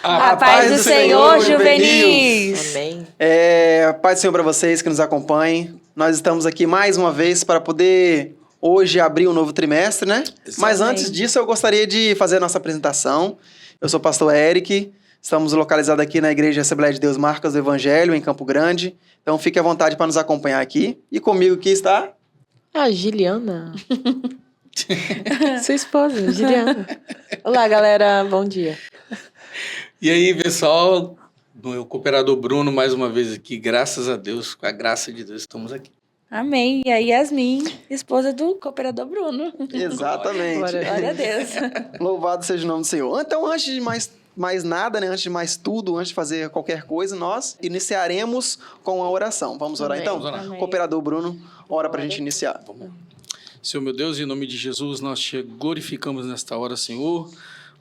A paz do Senhor, juvenis! Amém. Paz do Senhor para vocês que nos acompanhem. Nós estamos aqui mais uma vez para poder hoje abrir um novo trimestre, né? Exatamente. Mas antes disso, eu gostaria de fazer a nossa apresentação. Eu sou o pastor Eric, estamos localizados aqui na Igreja Assembleia de Deus Marcas do Evangelho, em Campo Grande. Então fique à vontade para nos acompanhar aqui. E comigo aqui está... A Giliana. Sua esposa, Giliana. Olá, galera. Bom dia. E aí, pessoal, o cooperador Bruno, mais uma vez aqui, graças a Deus, com a graça de Deus, estamos aqui. Amém. E a Yasmin, esposa do cooperador Bruno. Exatamente. Glória a Deus. Louvado seja o nome do Senhor. Então, antes de mais nada, né? Antes de mais tudo, antes de fazer qualquer coisa, nós iniciaremos com a oração. Vamos orar, então? Vamos orar. Amém. Cooperador Bruno, ora para a gente iniciar. Vamos. Senhor, meu Deus, em nome de Jesus, nós te glorificamos nesta hora, Senhor,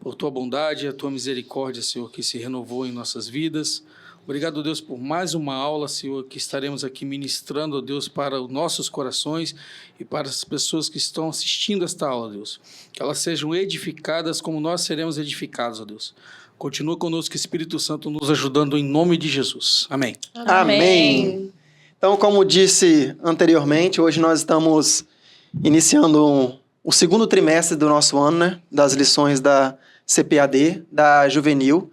por tua bondade e a tua misericórdia, Senhor, que se renovou em nossas vidas. Obrigado, Deus, por mais uma aula, Senhor, que estaremos aqui ministrando, Deus, para os nossos corações e para as pessoas que estão assistindo esta aula, Deus. Que elas sejam edificadas como nós seremos edificados, ó Deus. Continua conosco, Espírito Santo, nos ajudando em nome de Jesus. Amém. Amém. Então, como disse anteriormente, hoje nós estamos iniciando o segundo trimestre do nosso ano, né? Das lições da CPAD, da Juvenil,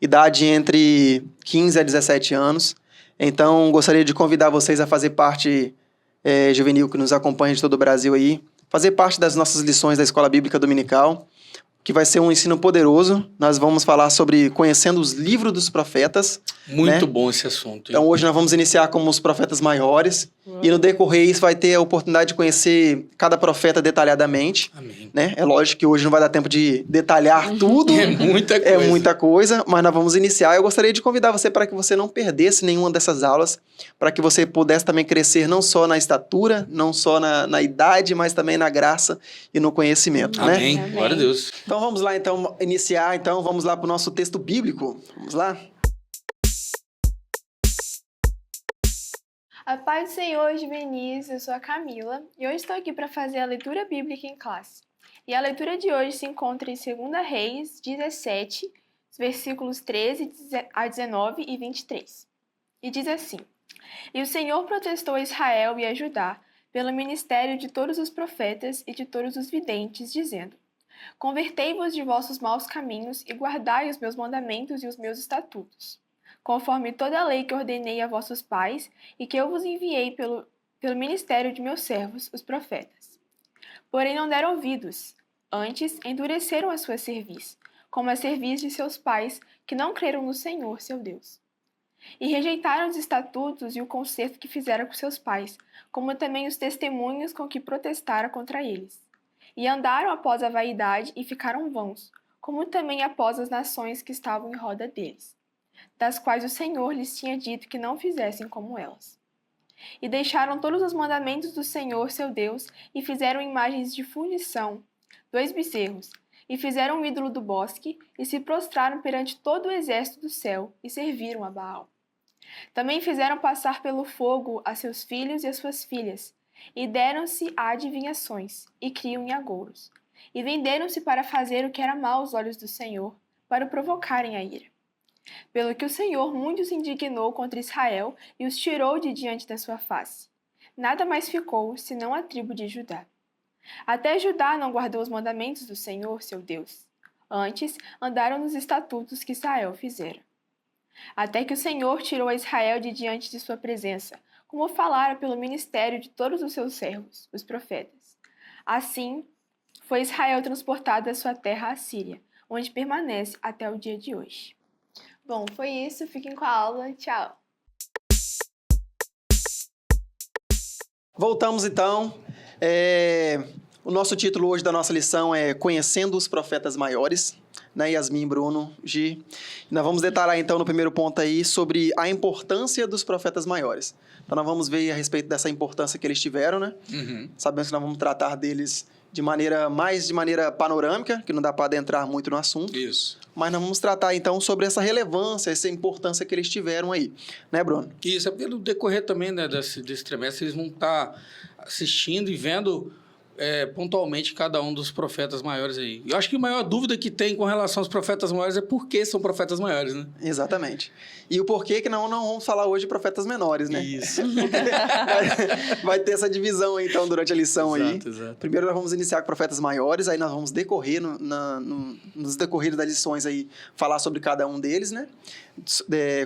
idade entre 15 a 17 anos. Então, gostaria de convidar vocês a fazer parte, juvenil que nos acompanha de todo o Brasil aí, fazer parte das nossas lições da Escola Bíblica Dominical, que vai ser um ensino poderoso. Nós vamos falar sobre conhecendo os livros dos profetas. Muito né? bom esse assunto. Hein? Então, hoje nós vamos iniciar como os profetas maiores. E no decorrer, isso vai ter a oportunidade de conhecer cada profeta detalhadamente. Amém. Né? É lógico que hoje não vai dar tempo de detalhar tudo. É muita coisa. É muita coisa, mas nós vamos iniciar. Eu gostaria de convidar você para que você não perdesse nenhuma dessas aulas, para que você pudesse também crescer não só na estatura, não só na idade, mas também na graça e no conhecimento. Amém. Né? Amém. Glória a Deus. Então vamos lá, iniciar. Então vamos lá para o nosso texto bíblico. Vamos lá? A paz do Senhor, juvenis, eu sou a Camila e hoje estou aqui para fazer a leitura bíblica em classe. E a leitura de hoje se encontra em 2 Reis 17, versículos 13 a 19 e 23. E diz assim: E o Senhor protestou a Israel e a Judá pelo ministério de todos os profetas e de todos os videntes, dizendo: Convertei-vos de vossos maus caminhos e guardai os meus mandamentos e os meus estatutos, conforme toda a lei que ordenei a vossos pais e que eu vos enviei pelo ministério de meus servos, os profetas. Porém não deram ouvidos, antes endureceram a sua cerviz, como a cerviz de seus pais, que não creram no Senhor, seu Deus. E rejeitaram os estatutos e o concerto que fizeram com seus pais, como também os testemunhos com que protestaram contra eles. E andaram após a vaidade e ficaram vãos, como também após as nações que estavam em roda deles, das quais o Senhor lhes tinha dito que não fizessem como elas. E deixaram todos os mandamentos do Senhor, seu Deus, e fizeram imagens de fundição, 2 bezerros, e fizeram um ídolo do bosque, e se prostraram perante todo o exército do céu, e serviram a Baal. Também fizeram passar pelo fogo a seus filhos e as suas filhas, e deram-se a adivinhações, e criam em agouros, e venderam-se para fazer o que era mau aos olhos do Senhor, para o provocarem a ira. Pelo que o Senhor muito se indignou contra Israel e os tirou de diante da sua face. Nada mais ficou, senão a tribo de Judá. Até Judá não guardou os mandamentos do Senhor, seu Deus. Antes, andaram nos estatutos que Israel fizera. Até que o Senhor tirou a Israel de diante de sua presença, como falara pelo ministério de todos os seus servos, os profetas. Assim, foi Israel transportado da sua terra à Síria, onde permanece até o dia de hoje. Bom, foi isso. Fiquem com a aula. Tchau! Voltamos então. O nosso título hoje da nossa lição é Conhecendo os Profetas Maiores, né? Yasmin, Bruno, Gi. Nós vamos detalhar então no primeiro ponto aí sobre a importância dos profetas maiores. Então nós vamos ver a respeito dessa importância que eles tiveram, né? Uhum. Sabemos que nós vamos tratar deles de maneira panorâmica, que não dá para adentrar muito no assunto. Isso. Mas nós vamos tratar, então, sobre essa relevância, essa importância que eles tiveram aí. Né, Bruno? Isso, é pelo decorrer também, né, desse trimestre, eles vão estar assistindo e vendo pontualmente cada um dos profetas maiores aí. Eu acho que a maior dúvida que tem com relação aos profetas maiores é por que são profetas maiores, né? Exatamente. E o porquê que não vamos falar hoje de profetas menores, né? Isso. Vai ter essa divisão, então, durante a lição aí. Exato. Primeiro nós vamos iniciar com profetas maiores, aí nós vamos decorrer, nos decorrer das lições aí, falar sobre cada um deles, né?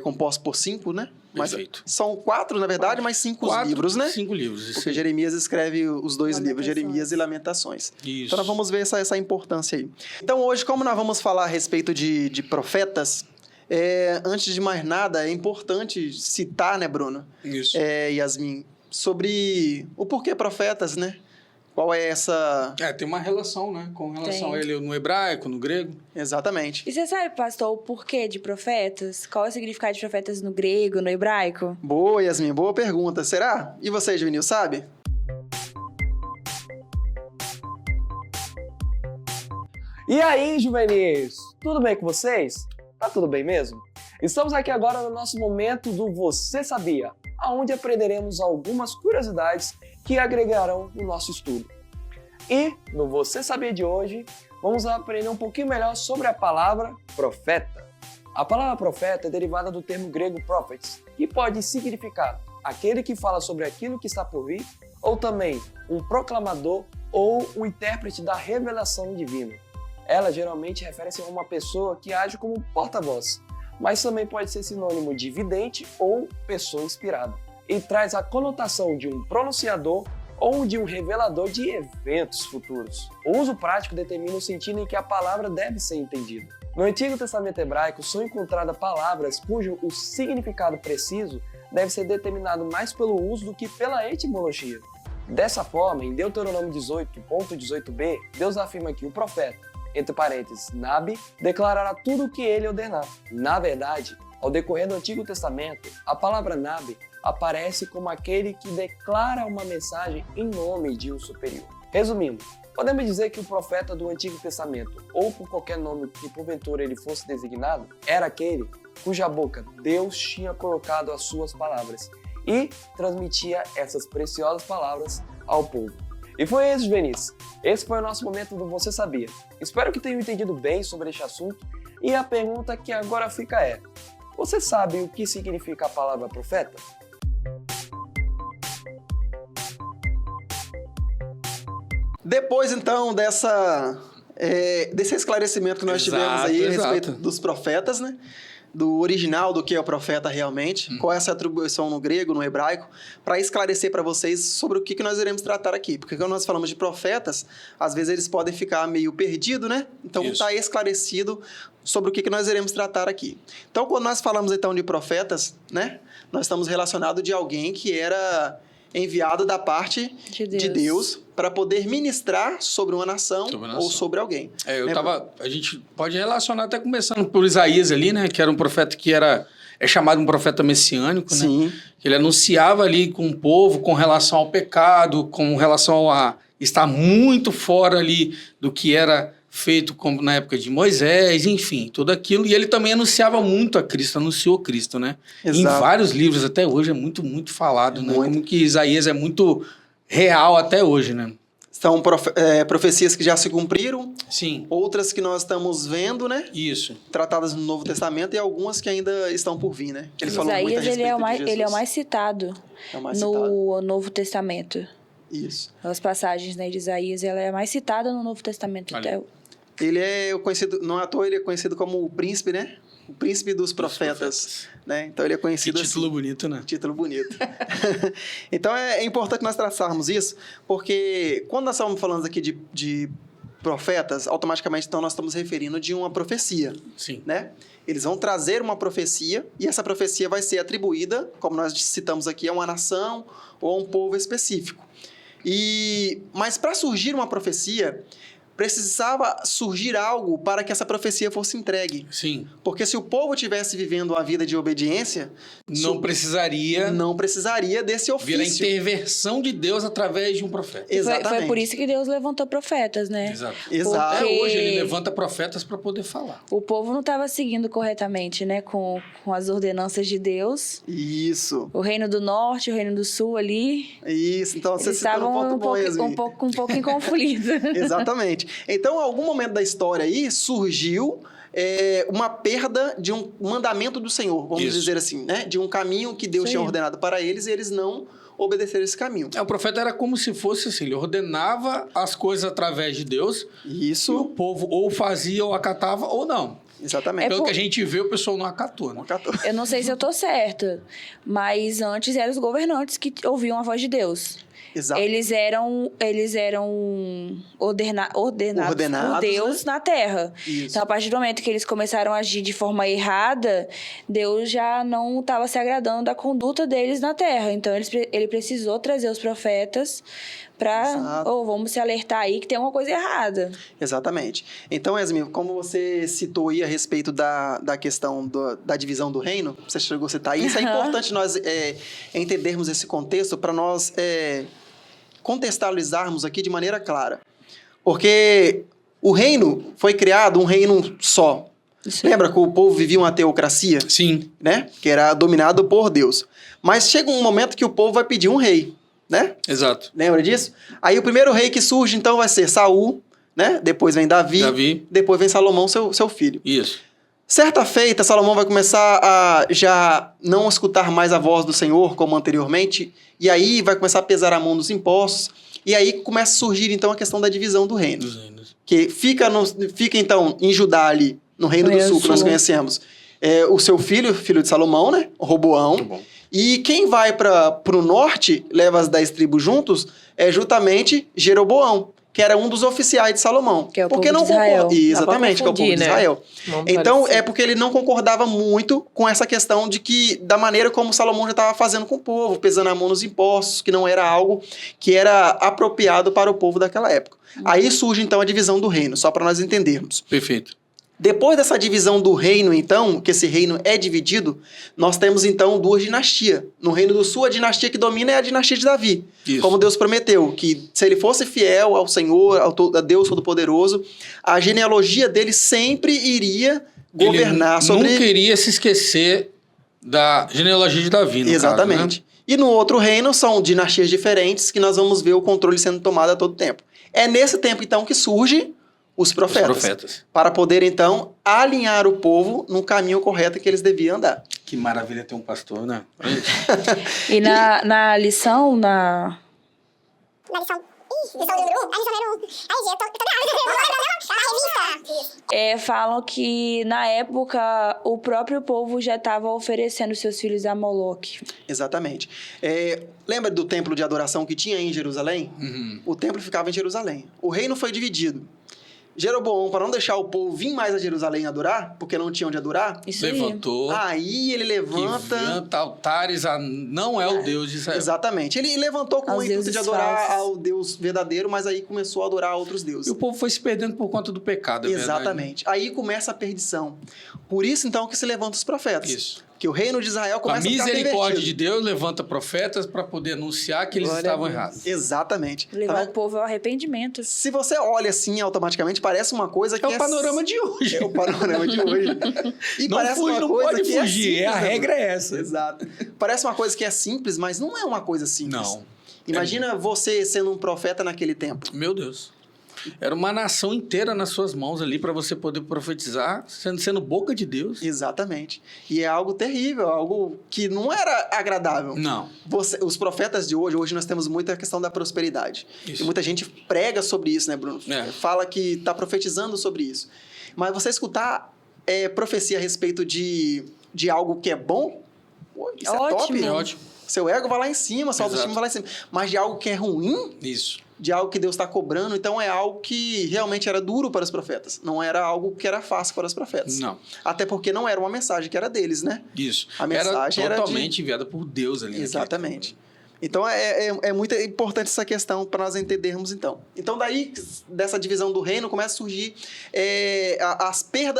Composto por 5, né? Perfeito. São 4, na verdade, mas 5 livros, né? 5 livros, isso Porque aí. Jeremias escreve os 2 livros, Jeremias e Lamentações. Isso. Então nós vamos ver essa importância aí. Então hoje, como nós vamos falar a respeito de profetas, antes de mais nada, é importante citar, né, Bruno? Isso. Yasmin, sobre o porquê profetas, né? Qual é essa... Tem uma relação, né? Com relação Tem. a ele no hebraico, no grego. Exatamente. E você sabe, pastor, o porquê de profetas? Qual é o significado de profetas no grego, no hebraico? Boa, Yasmin, boa pergunta. Será? E você, Juvenil, sabe? E aí, juvenis? Tudo bem com vocês? Tá tudo bem mesmo? Estamos aqui agora no nosso momento do Você Sabia, onde aprenderemos algumas curiosidades que agregarão no nosso estudo. E no Você Sabia de hoje, vamos aprender um pouquinho melhor sobre a palavra profeta. A palavra profeta é derivada do termo grego prophets, que pode significar aquele que fala sobre aquilo que está por vir, ou também um proclamador ou um intérprete da revelação divina. Ela geralmente refere-se a uma pessoa que age como porta-voz, mas também pode ser sinônimo de vidente ou pessoa inspirada, e traz a conotação de um pronunciador ou de um revelador de eventos futuros. O uso prático determina o sentido em que a palavra deve ser entendida. No Antigo Testamento hebraico são encontradas palavras cujo o significado preciso deve ser determinado mais pelo uso do que pela etimologia. Dessa forma, em Deuteronômio 18.18b, Deus afirma que o profeta, entre parênteses, Nabi, declarará tudo o que ele ordenar. Na verdade, ao decorrer do Antigo Testamento, a palavra Nabi aparece como aquele que declara uma mensagem em nome de um superior. Resumindo, podemos dizer que o profeta do Antigo Testamento, ou por qualquer nome que porventura ele fosse designado, era aquele cuja boca Deus tinha colocado as suas palavras e transmitia essas preciosas palavras ao povo. E foi isso, juvenis. Esse foi o nosso momento do Você Sabia. Espero que tenham entendido bem sobre este assunto e a pergunta que agora fica é: você sabe o que significa a palavra profeta? Depois, então, desse esclarecimento que nós tivemos aí a respeito dos profetas, né? Do original, do que é o profeta realmente, qual é essa atribuição no grego, no hebraico, para esclarecer para vocês sobre o que nós iremos tratar aqui. Porque quando nós falamos de profetas, às vezes eles podem ficar meio perdidos, né? Então está esclarecido sobre o que nós iremos tratar aqui. Então, quando nós falamos então de profetas, né? Nós estamos relacionados de alguém que era enviado da parte de Deus para poder ministrar sobre uma nação ou sobre alguém. A gente pode relacionar até começando por Isaías ali, né? Que era um profeta que é chamado um profeta messiânico, né? Sim. Ele anunciava ali com o povo com relação ao pecado, com relação a estar muito fora ali do que era feito como na época de Moisés, enfim, tudo aquilo. E ele também anunciava muito a Cristo, anunciou Cristo, né? Exato. Em vários livros até hoje é muito, muito falado, né? Muito. Como que Isaías é muito real até hoje, né? São profecias que já se cumpriram, Sim. outras que nós estamos vendo, né? Isso. Tratadas no Novo Testamento e algumas que ainda estão por vir, né? Que ele falou muito a Isaías, respeito de Jesus. ele é o mais citado É o mais citado. no Novo Testamento. Isso. As passagens, né, de Isaías, ela é mais citada no Novo Testamento. Olha. Ele é conhecido, não à toa, ele é conhecido como o príncipe, né? O príncipe dos profetas, né? Então ele é Que conhecido título assim. bonito, né? Título bonito. Então é importante nós traçarmos isso, porque quando nós estamos falando aqui de profetas, automaticamente então nós estamos referindo de uma profecia, Sim. né? Eles vão trazer uma profecia e essa profecia vai ser atribuída, como nós citamos aqui, a uma nação ou a um povo específico. Mas para surgir uma profecia, precisava surgir algo para que essa profecia fosse entregue. Sim. Porque se o povo tivesse vivendo uma vida de obediência, Não precisaria não precisaria desse vir a ofício. intervenção de Deus através de um profeta. Exatamente. Foi por isso que Deus levantou profetas, né? Exato. Exato. Até Porque- hoje ele levanta profetas para poder falar. O povo não estava seguindo corretamente, né? Com as ordenanças de Deus. Isso. O reino do norte, o reino do sul ali. Isso. Então você Eles citou um estavam ponto bom, Yasmin. um pouco em conflito. Exatamente. Então, em algum momento da história aí, surgiu uma perda de um mandamento do Senhor, vamos Isso. dizer assim, né? De um caminho que Deus Isso tinha aí. ordenado para eles e eles não obedeceram esse caminho. O profeta era como se fosse assim, ele ordenava as coisas através de Deus e o Isso, povo ou fazia ou acatava ou não. exatamente. Pelo por- que a gente vê, o pessoal não acatou, né? Eu não sei se eu tô certa, mas antes eram os governantes que ouviam a voz de Deus. Exato. Eles eram ordenados por Deus na terra. Isso. Então, a partir do momento que eles começaram a agir de forma errada, Deus já não estava se agradando da conduta deles na terra. Então, ele precisou trazer os profetas para... Exato. vamos se alertar aí que tem uma coisa errada. Exatamente. Então, Yasmin, como você citou aí a respeito da questão da divisão do reino, você chegou a citar isso, é importante nós entendermos esse contexto para nós contextualizarmos aqui de maneira clara. Porque o reino foi criado um reino só. Isso aí. Lembra que o povo vivia uma teocracia, Sim. né? Que era dominado por Deus. Mas chega um momento que o povo vai pedir um rei, né? Exato. Lembra disso? Aí o primeiro rei que surge, então, vai ser Saul, né? Depois vem Davi. Depois vem Salomão, seu filho. Isso. Certa feita, Salomão vai começar a já não escutar mais a voz do Senhor, como anteriormente, e aí vai começar a pesar a mão dos impostos, e aí começa a surgir, então, a questão da divisão do reino. Dos reinos. Que fica, então, em Judá ali, no Reino do Sul, que nós conhecemos, o seu filho de Salomão, né? Roboão. Muito bom. E quem vai para o norte, leva as 10 tribos juntos, é justamente Jeroboão, que era um dos oficiais de Salomão. Que é o porque povo não de Israel. concorda. Exatamente, que é o povo confundir, de né? Israel. Não Então, parece. é porque ele não concordava muito com essa questão da maneira como Salomão já estava fazendo com o povo, pesando a mão nos impostos, que não era algo que era apropriado para o povo daquela época. Aí surge, então, a divisão do reino, só para nós entendermos. Perfeito. Depois dessa divisão do reino, então, que esse reino é dividido, nós temos, então, duas dinastias. No Reino do Sul, a dinastia que domina é a dinastia de Davi. Isso. Como Deus prometeu, que se ele fosse fiel ao Senhor, a Deus Todo-Poderoso, a genealogia dele sempre iria governar Ele sobre... nunca iria se esquecer da genealogia de Davi, no Exatamente. caso, né? E no outro reino são dinastias diferentes que nós vamos ver o controle sendo tomado a todo tempo. É nesse tempo, então, que surge os Os profetas. profetas. Para poder, então, alinhar o povo no caminho correto que eles deviam andar. Que maravilha ter um pastor, né? E na lição, Na lição. Ih, lição número 1? A lição número 1. Ai, gente, eu tô na revista. falam que na época o próprio povo já estava oferecendo seus filhos a Moloque. Exatamente. Lembra do templo de adoração que tinha em Jerusalém? Uhum. O templo ficava em Jerusalém. O reino foi dividido. Jeroboão, para não deixar o povo vir mais a Jerusalém adorar, porque não tinha onde adorar, Isso aí. Levantou. aí ele Que levanta... levanta altares a não é o Deus de Israel. Exatamente. Ele levantou com Aos o intuito deuses de adorar falsos. ao Deus verdadeiro, mas aí começou a adorar outros E deuses. o povo foi se perdendo por conta do pecado, é verdade? Exatamente. Aí começa a perdição. Por isso, então, que se levantam os profetas. Isso. Que o reino de Israel Com a começa a ficar misericórdia de pervertido. Deus, levanta profetas para poder anunciar que eles Glória estavam a Deus. errados. Exatamente. Tá Levar vendo? o povo ao arrependimento. Se você olha assim, automaticamente parece uma coisa que É o panorama de hoje. É o panorama de hoje. E Não parece fuge, uma não coisa pode que fugir. é simples, A né, regra mano? é essa. Exato. Parece uma coisa que é simples, mas não é uma coisa simples. Não. Imagina você sendo um profeta naquele tempo. Meu Deus. Era uma nação inteira nas suas mãos ali para você poder profetizar, sendo boca de Deus. Exatamente. E é algo terrível, algo que não era agradável. Não. Os profetas de hoje nós temos muita questão da prosperidade. Isso. E muita gente prega sobre isso, né, Bruno? É. Fala que está profetizando sobre isso. Mas você escutar profecia a respeito de algo que é bom, pô, isso é Ótimo. top. É ótimo. Seu ego vai lá em cima, sua autoestima vai lá em cima. Mas de algo que é ruim, Isso. de algo que Deus está cobrando, então é algo que realmente era duro para os profetas. Não era algo que era fácil para os profetas. Não. Até porque não era uma mensagem que era deles, né? Isso. A mensagem era era totalmente enviada por Deus ali. naquele Exatamente. Então, é muito importante essa questão para nós entendermos, então. Então, daí, dessa divisão do reino, começa a surgir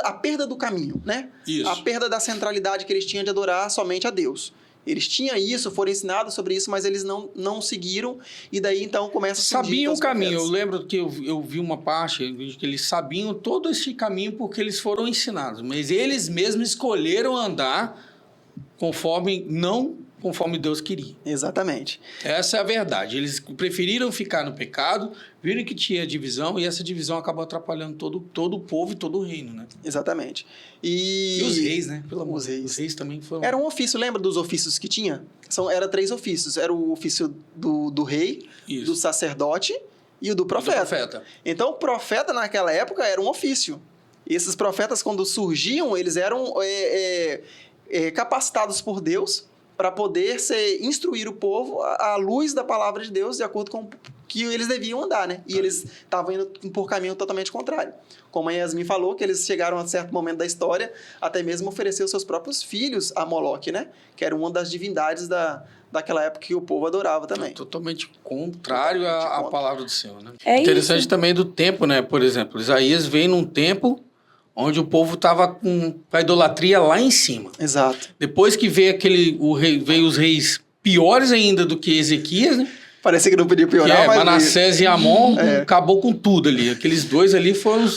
a perda do caminho, né? Isso. A perda da centralidade que eles tinham de adorar somente a Deus. Eles tinham isso, foram ensinados sobre isso, mas eles não seguiram, e daí, então, começa a surgir... Sabiam o caminho. profetas. Eu lembro que eu vi uma parte que eles sabiam todo esse caminho porque eles foram ensinados, mas eles mesmos escolheram andar conforme Deus queria. Exatamente. Essa é a verdade. Eles preferiram ficar no pecado, viram que tinha divisão, e essa divisão acabou atrapalhando todo o povo e todo o reino, né? Exatamente. E os reis, né? Pelo amor Os de Deus. reis. Os reis também foram... Era um ofício, lembra dos ofícios que tinha? Era 3 ofícios. Era o ofício do rei, Isso. do sacerdote e o do profeta. Então, o profeta naquela época era um ofício. E esses profetas, quando surgiam, eles eram capacitados por Deus para poder instruir o povo à luz da palavra de Deus, de acordo com que eles deviam andar, né? E eles estavam indo por caminho totalmente contrário. Como a Yasmin falou, que eles chegaram a certo momento da história, até mesmo oferecer os seus próprios filhos a Moloque, né? Que era uma das divindades daquela época que o povo adorava também. Totalmente contrário à contra. palavra do Senhor, né? É Interessante isso. também do tempo, né? Por exemplo, Isaías veio num tempo onde o povo estava com a idolatria lá em cima. Exato. Depois que veio veio os reis piores ainda do que Ezequias, né? Parecia que não podia piorar, mas... Manassés e Amon acabou com tudo ali. Aqueles dois ali foram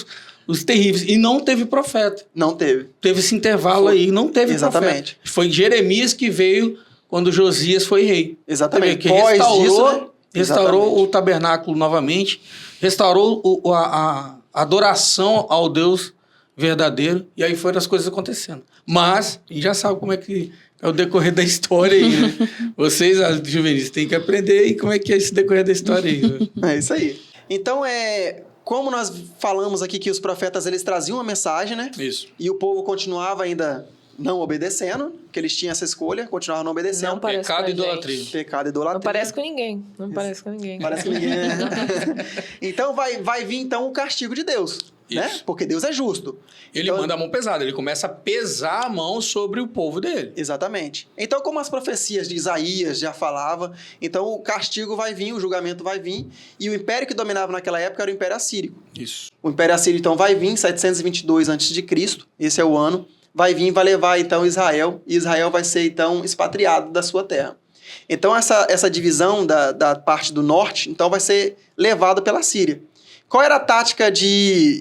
os terríveis. E não teve profeta. Não teve. Teve esse intervalo aí, não teve Exatamente. profeta. Foi Jeremias que veio quando Josias foi rei. Exatamente. Que Pós restaurou, disso, né? restaurou Exatamente. o tabernáculo novamente, restaurou a adoração ao Deus verdadeiro, e aí foram as coisas acontecendo. Mas, a gente já sabe como é que é o decorrer da história aí, né? Vocês, as juvenis, têm que aprender aí como é que é esse decorrer da história aí. Né? É isso aí. Então, como nós falamos aqui que os profetas, eles traziam uma mensagem, né? Isso. E o povo continuava ainda não obedecendo, que eles tinham essa escolha, continuavam não obedecendo. Não parece Pecado com a e idolatria. gente. Pecado e idolatria. Não parece com ninguém. Não parece com ninguém. Parece que ninguém... Então, vai vir, então, o castigo de Deus, né? Isso. Porque Deus é justo. Ele Então, manda a mão pesada, ele começa a pesar a mão sobre o povo dele. Exatamente. Então, como as profecias de Isaías já falavam, então o castigo vai vir, o julgamento vai vir, e o império que dominava naquela época era o Império Assírio. Isso. O Império Assírio, então, vai vir em 722 a.C., esse é o ano, vai vir, vai levar, então, Israel, e Israel vai ser, então, expatriado da sua terra. Então, essa divisão da parte do norte, então, vai ser levada pela Síria. Qual era a tática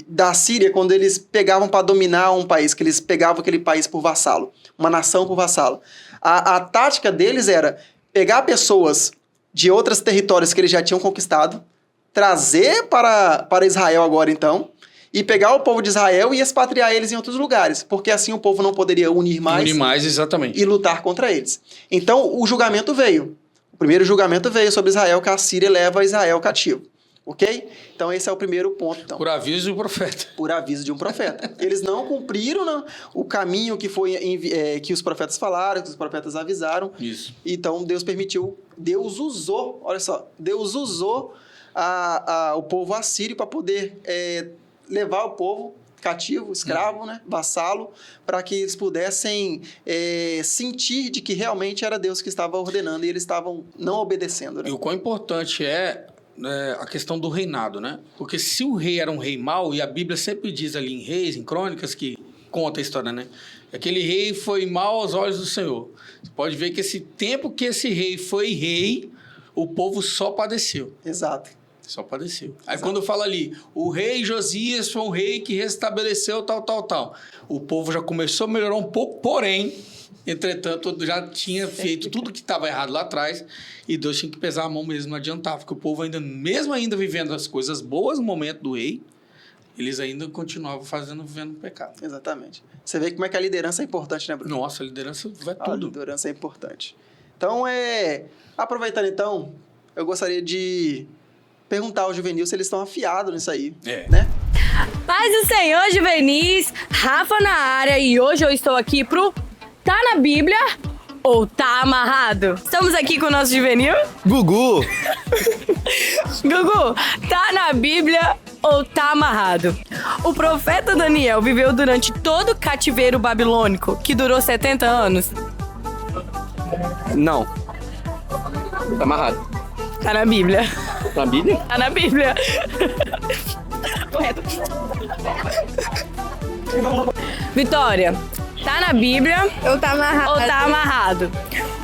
da Síria quando eles pegavam para dominar um país, que eles pegavam aquele país por vassalo, uma nação por vassalo? A tática deles era pegar pessoas de outros territórios que eles já tinham conquistado, trazer para Israel agora, então, e pegar o povo de Israel e expatriar eles em outros lugares, porque assim o povo não poderia unir mais Exatamente. e lutar contra eles. Então, o julgamento veio. O primeiro julgamento veio sobre Israel, que a Síria leva Israel cativo. Ok? Então, esse é o primeiro ponto. Então. Por aviso do profeta. Por aviso de um profeta. Eles não cumpriram o caminho que foi que os profetas falaram, que os profetas avisaram. Isso. Então, Deus permitiu, Deus usou, olha só, Deus usou o povo assírio para poder levar o povo cativo, escravo, né, vassalo, para que eles pudessem sentir de que realmente era Deus que estava ordenando e eles estavam não obedecendo. Né? E o quão importante é a questão do reinado, né? Porque se o rei era um rei mau, e a Bíblia sempre diz ali em Reis, em Crônicas, que conta a história, né? Aquele rei foi mau aos olhos do Senhor. Você pode ver que esse tempo que esse rei foi rei, o povo só padeceu. Exato. Só padeceu. Aí Exato. quando fala ali, o rei Josias foi um rei que restabeleceu tal. O povo já começou a melhorar um pouco, porém, entretanto, já tinha feito tudo que estava errado lá atrás e Deus tinha que pesar a mão mesmo, não adiantava, porque o povo mesmo ainda vivendo as coisas boas no momento do rei, eles ainda continuavam vivendo pecado. Exatamente. Você vê como é que a liderança é importante, né, Bruno? Nossa, a liderança vai A tudo. liderança é importante. Então, aproveitando então, eu gostaria de perguntar ao Juvenil se eles estão afiados nisso aí, né? Paz do Senhor, Juvenis, Rafa na área, e hoje eu estou aqui pro Tá na Bíblia ou Tá Amarrado? Estamos aqui com o nosso Juvenil. Gugu! Gugu, tá na Bíblia ou tá amarrado? O profeta Daniel viveu durante todo o cativeiro babilônico, que durou 70 anos? Não. Tá amarrado. Tá na Bíblia. Na Bíblia? Tá na Bíblia. Correto. Vitória, tá na Bíblia Eu tá amarrado. ou tá amarrado?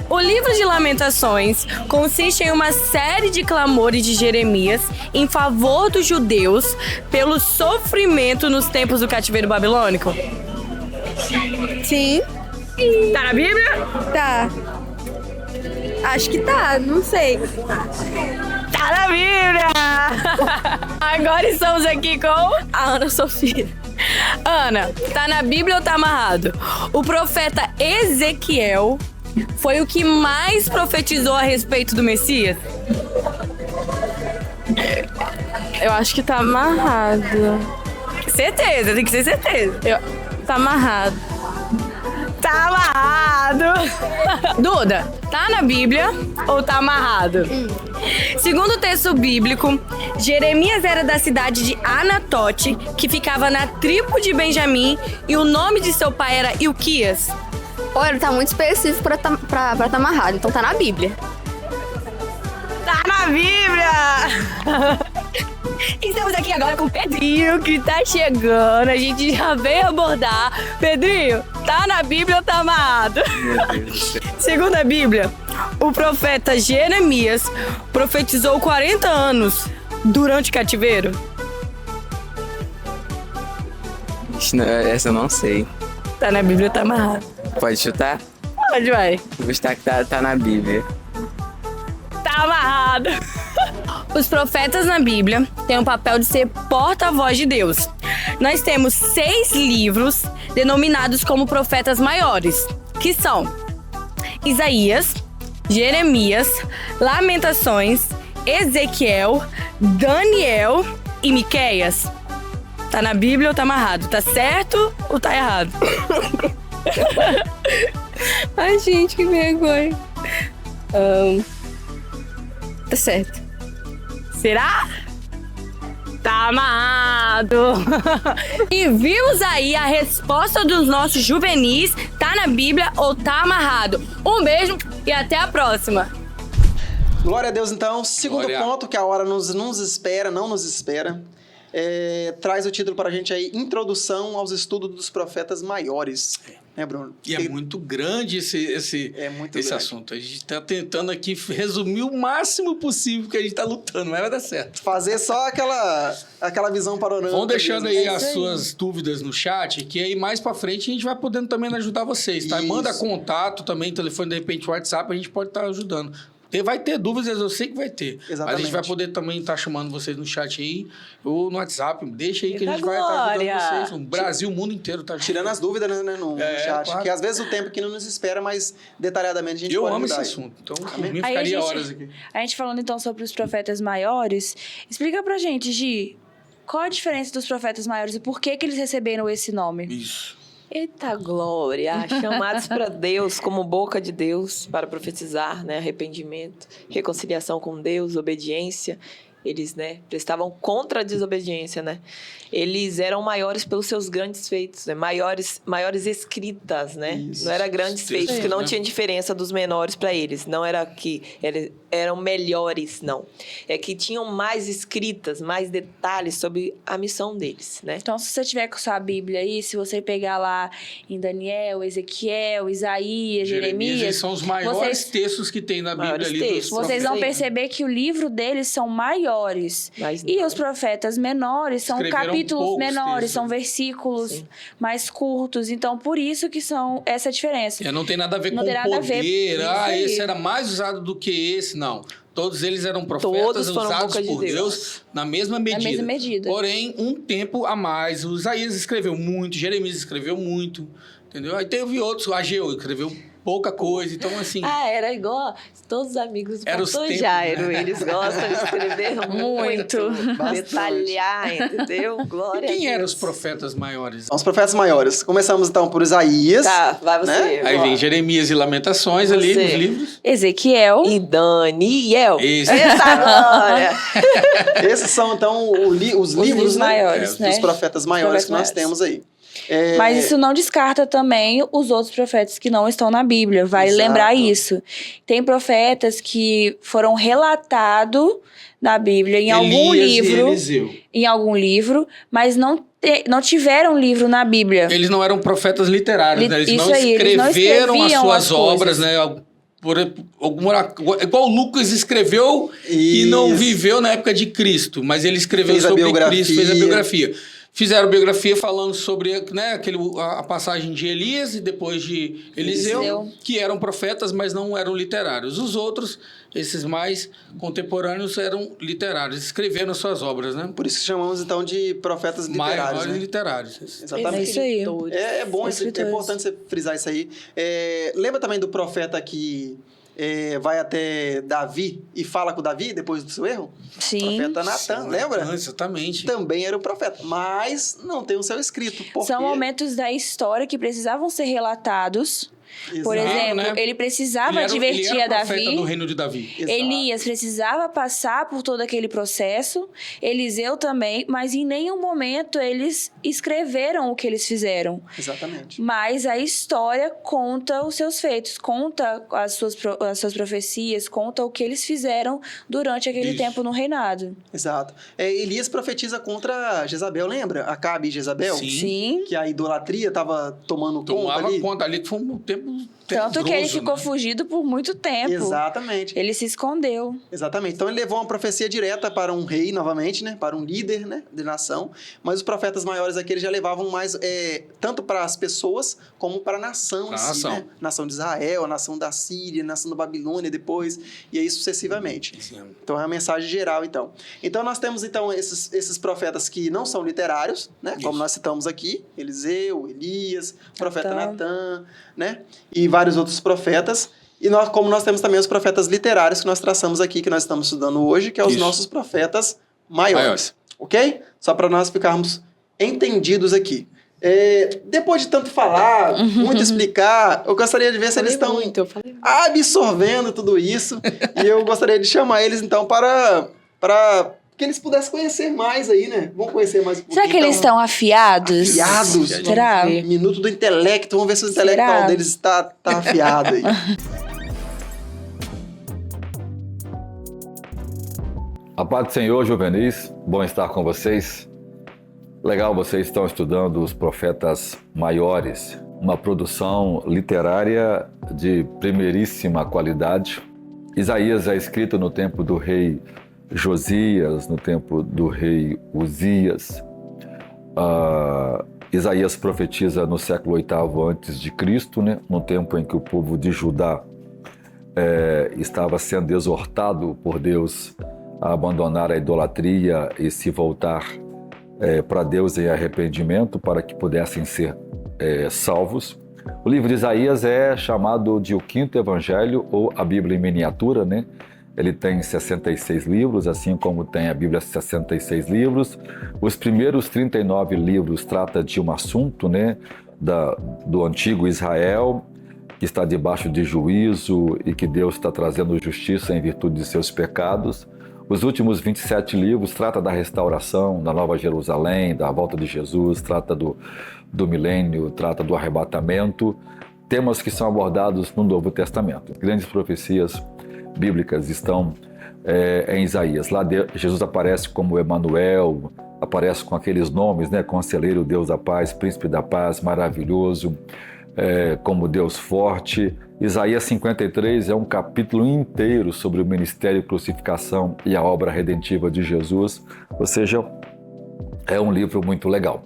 O livro de Lamentações consiste em uma série de clamores de Jeremias em favor dos judeus pelo sofrimento nos tempos do cativeiro babilônico. Sim, Tá na Bíblia? tá. Acho que tá, não sei. Tá na Bíblia! Agora estamos aqui com a Ana Sofia. Ana, tá na Bíblia ou tá amarrado? O profeta Ezequiel foi o que mais profetizou a respeito do Messias? Eu acho que tá amarrado. Certeza, tem que ser certeza. Tá amarrado. Tá amarrado! Duda, tá na Bíblia ou tá amarrado? Segundo o texto bíblico, Jeremias era da cidade de Anatote, que ficava na tribo de Benjamim, e o nome de seu pai era Ilquias. Olha, tá muito específico pra tá amarrado, então tá na Bíblia. Tá na Bíblia! Estamos aqui agora com o Pedrinho, que tá chegando. A gente já veio abordar. Pedrinho, tá na Bíblia ou tá amarrado? Meu Deus do céu. Segundo a Bíblia, o profeta Jeremias profetizou 40 anos durante o cativeiro. Essa eu não sei. Tá na Bíblia ou tá amarrado? Pode chutar? Onde vai? Vou chutar que tá na Bíblia. Tá amarrado. Os profetas na Bíblia têm o papel de ser porta-voz de Deus. Nós temos 6 livros denominados como profetas maiores, que são Isaías, Jeremias, Lamentações, Ezequiel, Daniel e Miqueias. Tá na Bíblia ou tá amarrado? Tá certo ou tá errado? Ai, gente, que vergonha. Tá certo. Será? Tá amarrado. E vimos aí a resposta dos nossos juvenis. Tá na Bíblia ou tá amarrado? Um beijo e até a próxima. Glória a Deus, então. Segundo Glória. ponto, que a hora não nos espera. Traz o título para a gente aí, Introdução aos Estudos dos Profetas Maiores. Né, Bruno? E é muito grande esse muito grande. Assunto. A gente está tentando aqui resumir o máximo possível que a gente está lutando, mas vai dar certo. Fazer só aquela visão panorâmica. Vão deixando mesmo. aí as suas dúvidas no chat, que aí mais pra frente a gente vai podendo também ajudar vocês, tá? Isso. Manda contato também, telefone, de repente, WhatsApp, a gente pode estar ajudando. Vai ter dúvidas, eu sei que vai ter. Exatamente. Mas a gente vai poder também estar chamando vocês no chat aí, ou no WhatsApp. Deixa aí que a gente vai estar Glória. ajudando vocês. O Brasil, o mundo inteiro tá ajudando. Tirando as dúvidas, né, no chat. claro. Que às vezes o tempo aqui não nos espera, mas detalhadamente a gente Eu pode amo ajudar esse aí. assunto, então por Amém? mim Aí ficaria horas aqui. A gente falando então sobre os profetas maiores, explica pra gente, Gi, qual a diferença dos profetas maiores e por que eles receberam esse nome? Isso. Eita glória! Chamados para Deus, como boca de Deus, para profetizar, né? Arrependimento, reconciliação com Deus, obediência. Eles, né, prestavam contra a desobediência, né? Eles eram maiores pelos seus grandes feitos, né? Maiores escritas, né? Isso. Não era grandes feitos, que não tinha diferença dos menores para eles. Não era que eles eram melhores, não. É que tinham mais escritas, mais detalhes sobre a missão deles, né? Então, se você tiver com sua Bíblia aí, se você pegar lá em Daniel, Ezequiel, Isaías, Jeremias, Eles são os maiores vocês- textos que tem na Bíblia Maiores ali. textos. vocês vão Sim. perceber que o livro deles são maiores. Mas E os profetas menores são Escreveram capítulos poucos menores, textos. são versículos Sim. mais curtos. Então, por isso que são essa diferença. Não tem nada a ver Não com tem nada a ver. poder. Isso aí. Esse era mais usado do que esse, não. Todos eles eram profetas Todos foram usados boca de por Deus. Deus na mesma medida. mesma medida. Porém, um tempo a mais. O Isaías escreveu muito, Jeremias escreveu muito, entendeu? Aí teve outros, o Ageu escreveu pouca coisa. Então, assim, era igual todos os amigos do Era os pastor tempos, Jairo. né? Eles gostam de escrever muito, detalhar, entendeu? Glória a Deus. quem eram os profetas maiores? Então, os profetas maiores. Começamos então por Isaías. Tá, vai você. Né? Aí vem Jeremias e Lamentações ali Você. nos livros. Ezequiel. E Daniel. Esse. Eita glória! Esses são então os livros, né, maiores, né? dos profetas maiores Profetas que nós maiores. temos aí. Mas isso não descarta também os outros profetas que não estão na Bíblia. Vale lembrar isso. Tem profetas que foram relatados na Bíblia em algum livro, mas não tiveram livro na Bíblia. Eles não eram profetas literários, né? Eles Isso não aí, eles não escreveram as escreviam suas as obras, coisas. né? Igual Lucas escreveu e não viveu na época de Cristo, mas ele escreveu Fez a sobre biografia. Cristo, fez a biografia. Fizeram biografia falando sobre, né, a passagem de Elias e depois de Eliseu, que eram profetas, mas não eram literários. Os outros, esses mais contemporâneos, eram literários, escreveram suas obras, né? Por isso que chamamos, então, de profetas literários. Maiores né? literários. Exatamente. É isso aí. É bom, é importante você frisar isso aí. Lembra também do profeta que vai até Davi e fala com Davi depois do seu erro? Sim. O profeta Natan, lembra? Exatamente. Também era um profeta, mas não tem o seu escrito. São momentos da história que precisavam ser relatados. Por exemplo, ele precisava advertir a Davi. Profeta do reino de Davi. Elias precisava passar por todo aquele processo. Eliseu também, mas em nenhum momento eles escreveram o que eles fizeram. Exatamente. Mas a história conta os seus feitos, conta as suas profecias, conta o que eles fizeram durante aquele tempo no reinado. Exato. Elias profetiza contra Jezabel, lembra? Acabe e Jezabel? Sim. Que a idolatria estava Tomava conta ali, que foi um tempo tanto que ele ficou fugido por muito tempo. Exatamente. Ele se escondeu. Exatamente. Então ele levou uma profecia direta para um rei, novamente, né? Para um líder, né? De nação. Mas os profetas maiores aqui, eles já levavam mais, tanto para as pessoas, como para a nação em si, né? Nação de Israel, a nação da Síria, a nação da Babilônia depois, e aí sucessivamente. Sim. Então é uma mensagem geral, então. Então nós temos, então, esses profetas que não são literários, né? Isso. Como nós citamos aqui, Eliseu, Elias, o profeta Natan, né? E vários outros profetas. E como nós temos também os profetas literários que nós traçamos aqui, que nós estamos estudando hoje, que é os nossos profetas maiores. Ok? Só para nós ficarmos entendidos aqui. Depois de tanto falar, muito explicar, eu gostaria de ver se eles estão absorvendo tudo isso. E eu gostaria de chamar eles, então, para que eles pudessem conhecer mais aí, né? Vamos conhecer mais um pouquinho. Será que eles estão afiados? Afiados? Será? Minuto do intelecto. Vamos ver se o intelectual deles está afiado aí. A paz do Senhor, juvenis. Bom estar com vocês. Legal, vocês estão estudando os profetas maiores. Uma produção literária de primeiríssima qualidade. Isaías é escrito no tempo do rei Josias, no tempo do rei Uzias. Isaías profetiza no século VIII a.C., né? No tempo em que o povo de Judá estava sendo exortado por Deus a abandonar a idolatria e se voltar para Deus em arrependimento para que pudessem ser salvos. O livro de Isaías é chamado de o Quinto Evangelho, ou a Bíblia em miniatura, né? Ele tem 66 livros, assim como tem a Bíblia 66 livros. Os primeiros 39 livros tratam de um assunto, né, do antigo Israel, que está debaixo de juízo e que Deus está trazendo justiça em virtude de seus pecados. Os últimos 27 livros tratam da restauração, da Nova Jerusalém, da volta de Jesus, trata do milênio, trata do arrebatamento, temas que são abordados no Novo Testamento. Grandes profecias bíblicas estão em Isaías. Lá Jesus aparece como Emanuel, aparece com aqueles nomes, né? Conselheiro, Deus da paz, Príncipe da paz, maravilhoso, como Deus forte. Isaías 53 é um capítulo inteiro sobre o ministério, crucificação e a obra redentiva de Jesus, ou seja, é um livro muito legal.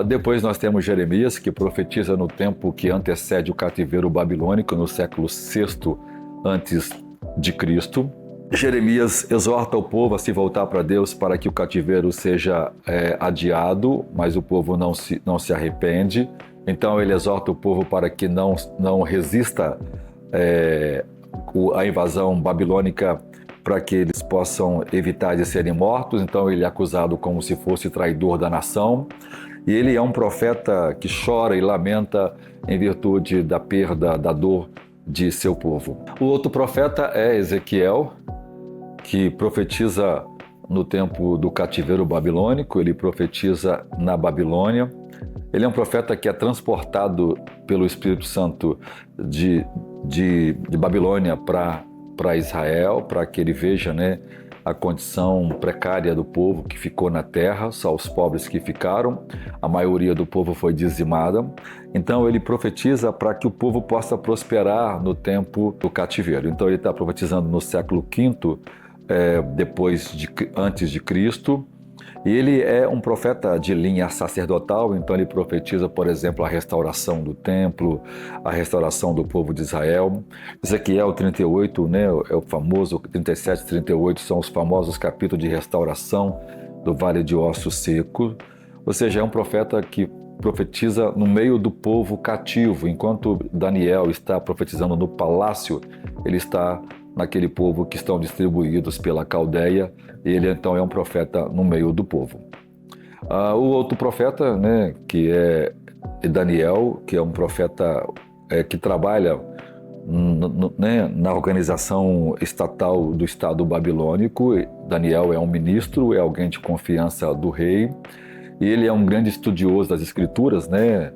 Depois nós temos Jeremias, que profetiza no tempo que antecede o cativeiro babilônico, no século VI antes de Cristo. Jeremias exorta o povo a se voltar para Deus para que o cativeiro seja adiado, mas o povo não se arrepende. Então ele exorta o povo para que não resista à invasão babilônica, para que eles possam evitar de serem mortos. Então ele é acusado como se fosse traidor da nação. E ele é um profeta que chora e lamenta em virtude da perda, da dor de seu povo. O outro profeta é Ezequiel, que profetiza no tempo do cativeiro babilônico, ele profetiza na Babilônia. Ele é um profeta que é transportado pelo Espírito Santo de Babilônia para Israel, para que ele veja, né, a condição precária do povo que ficou na terra, só os pobres que ficaram, a maioria do povo foi dizimada. Então ele profetiza para que o povo possa prosperar no tempo do cativeiro. Então ele está profetizando no século V, antes de Cristo. E ele é um profeta de linha sacerdotal, então ele profetiza, por exemplo, a restauração do templo, a restauração do povo de Israel. Ezequiel 38, né, é o famoso 37 e 38, são os famosos capítulos de restauração do Vale de Ossos Secos. Ou seja, é um profeta que profetiza no meio do povo cativo. Enquanto Daniel está profetizando no palácio, ele está naquele povo que estão distribuídos pela Caldeia. Ele então é um profeta no meio do povo. O outro profeta, né, que é Daniel, que é um profeta que trabalha na organização estatal do Estado babilônico. Daniel é um ministro, é alguém de confiança do rei, e ele é um grande estudioso das Escrituras, né?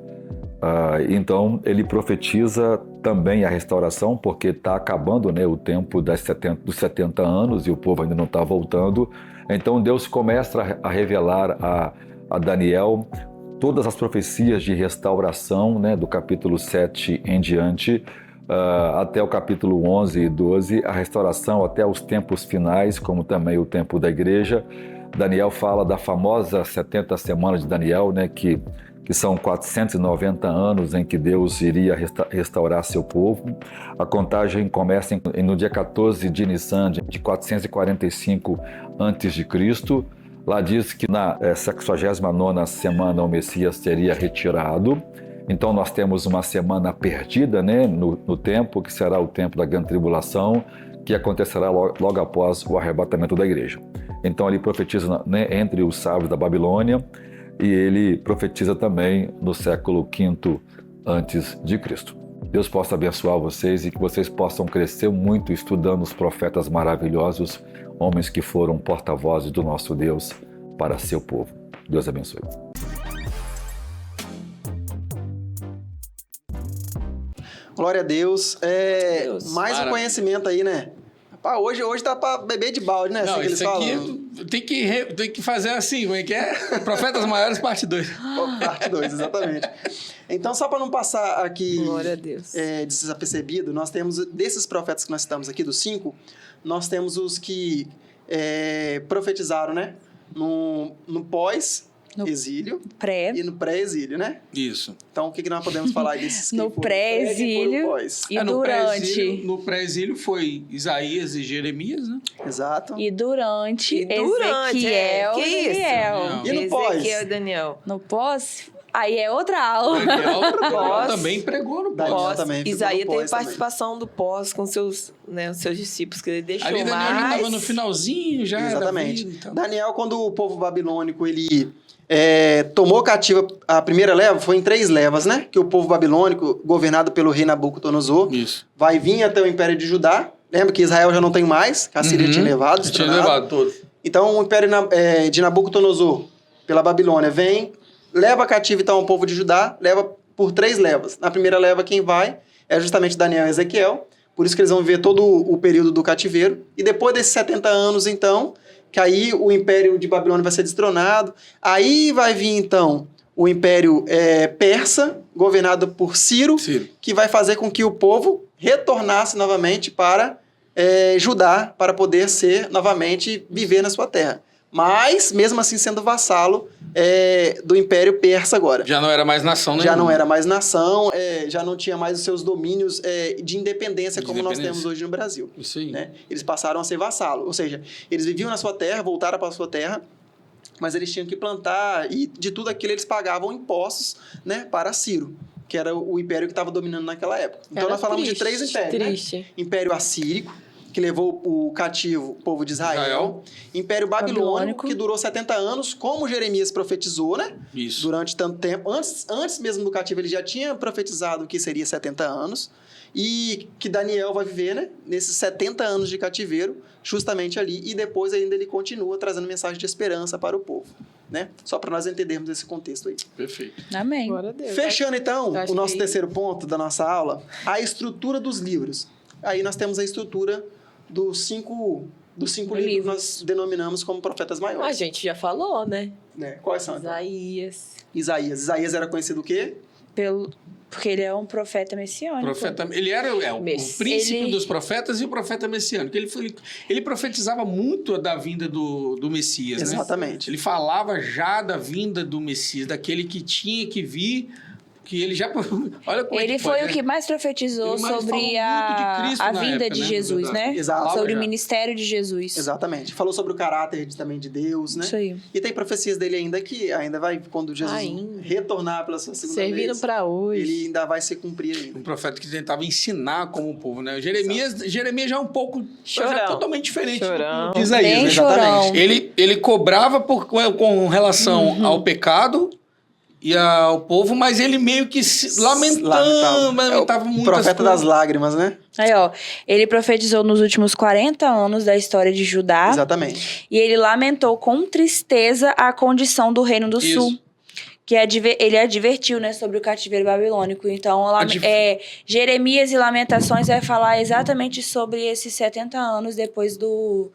Então ele profetiza também a restauração, porque está acabando, né, o tempo dos 70 anos e o povo ainda não está voltando. Então Deus começa a revelar a Daniel todas as profecias de restauração, né, do capítulo 7 em diante, até o capítulo 11 e 12, a restauração até os tempos finais, como também o tempo da igreja. Daniel fala da famosa 70 semanas de Daniel, né, que são 490 anos em que Deus iria restaurar seu povo. A contagem começa no dia 14 de Nissan de 445 a.C. Lá diz que na 69ª semana o Messias seria retirado. Então nós temos uma semana perdida, né, no tempo, que será o tempo da grande tribulação, que acontecerá logo após o arrebatamento da igreja. Então ele profetiza, né, entre os sábios da Babilônia, e ele profetiza também no século V antes de Cristo. Deus possa abençoar vocês e que vocês possam crescer muito estudando os profetas maravilhosos, homens que foram porta-vozes do nosso Deus para seu povo. Deus abençoe. Glória a Deus. Mais um conhecimento aí, né? Hoje tá para beber de balde, né? Não, assim que eles isso aqui falam. tem que fazer assim, como é que é? Profetas Maiores, parte 2. Parte 2, exatamente. Então, só para não passar aqui Glória a Deus. Desapercebido, nós temos, desses profetas que nós citamos aqui, dos 5, nós temos os que profetizaram, né? No pós-exílio e no pré-exílio, né? Isso. Então, o que nós podemos falar desses que No foram pré-exílio e durante. No pré-exílio foi Isaías e Jeremias, né? Exato. E durante, Ezequiel que e Daniel. E no pós? Ezequiel e Daniel. No pós, aí é outra aula. Daniel também pregou no pós. Daniel também ficou Isaías no pós teve participação do pós com seus discípulos, que ele deixou Ali Daniel já estava no finalzinho, já. Exatamente. Da vida, então. Daniel, quando o povo babilônico ele tomou cativa a primeira leva, foi em 3 levas, né? Que o povo babilônico, governado pelo rei Nabucodonosor, vai vir até o Império de Judá. Lembra que Israel já não tem mais, que a Síria tinha levado. Tinha levado todos. Então o Império de Nabucodonosor, pela Babilônia, vem, leva cativo então o povo de Judá, leva por 3 levas. Na primeira leva quem vai é justamente Daniel e Ezequiel, por isso que eles vão viver todo o período do cativeiro. E depois desses 70 anos, então, que aí o Império de Babilônia vai ser destronado. Aí vai vir, então, o Império Persa, governado por Ciro, que vai fazer com que o povo retornasse novamente para Judá, para poder novamente viver na sua terra. Mas, mesmo assim, sendo vassalo do Império Persa agora. Já não era mais nação, né? Já não era mais nação, já não tinha mais os seus domínios de independência como nós temos hoje no Brasil. Isso aí. Né? Eles passaram a ser vassalo, ou seja, eles viviam na sua terra, voltaram para a sua terra, mas eles tinham que plantar e de tudo aquilo eles pagavam impostos, né, para Ciro, que era o império que estava dominando naquela época. Então nós falamos de 3 impérios, né? Império Assírico, que levou o cativo o povo de Israel. Império Babilônico, que durou 70 anos, como Jeremias profetizou, né? Isso. Durante tanto tempo. Antes mesmo do cativo, ele já tinha profetizado que seria 70 anos. e que Daniel vai viver, né, nesses 70 anos de cativeiro, justamente ali, e depois ainda ele continua trazendo mensagem de esperança para o povo, né? Só para nós entendermos esse contexto aí. Perfeito. Amém. Glória a Deus. Fechando, então, Eu acho o nosso que- terceiro ponto da nossa aula, a estrutura dos livros. Aí nós temos a estrutura dos cinco livros que nós denominamos como profetas A maiores. gente já falou, né? Né? Quais são? Então? Isaías. Isaías era conhecido o quê? Porque ele é um profeta messiânico. Ele era o príncipe Ele- dos profetas e o profeta messiânico. Ele profetizava muito da vinda do Messias, né? Exatamente. Ele falava já da vinda do Messias, daquele que tinha que vir, que ele já... Olha como Ele é que foi pode, o né? que mais profetizou Ele mais sobre falou muito de Cristo a na vinda época, de né? Jesus, Verdade. né? Exato. Sobre já. o ministério de Jesus. Exatamente. Falou sobre o caráter também de Deus, né? Isso aí. E tem profecias dele ainda que ainda vai, quando Jesus Ainda. retornar pela sua segunda Servindo vez, para hoje. ele ainda vai se cumprir ainda. Um profeta que tentava ensinar como o povo, né? Jeremias já é um pouco... Chorão. Já é totalmente diferente Chorão. do Isaías, Bem né? chorão. Ele cobrava com relação ao pecado e ao povo, mas ele meio que lamentava muito O profeta das lágrimas, né? Aí, ó, ele profetizou nos últimos 40 anos da história de Judá. Exatamente. E ele lamentou com tristeza a condição do reino do Isso. sul. Que ele advertiu, né, sobre o cativeiro babilônico. Então, Jeremias e Lamentações vai falar exatamente sobre esses 70 anos depois do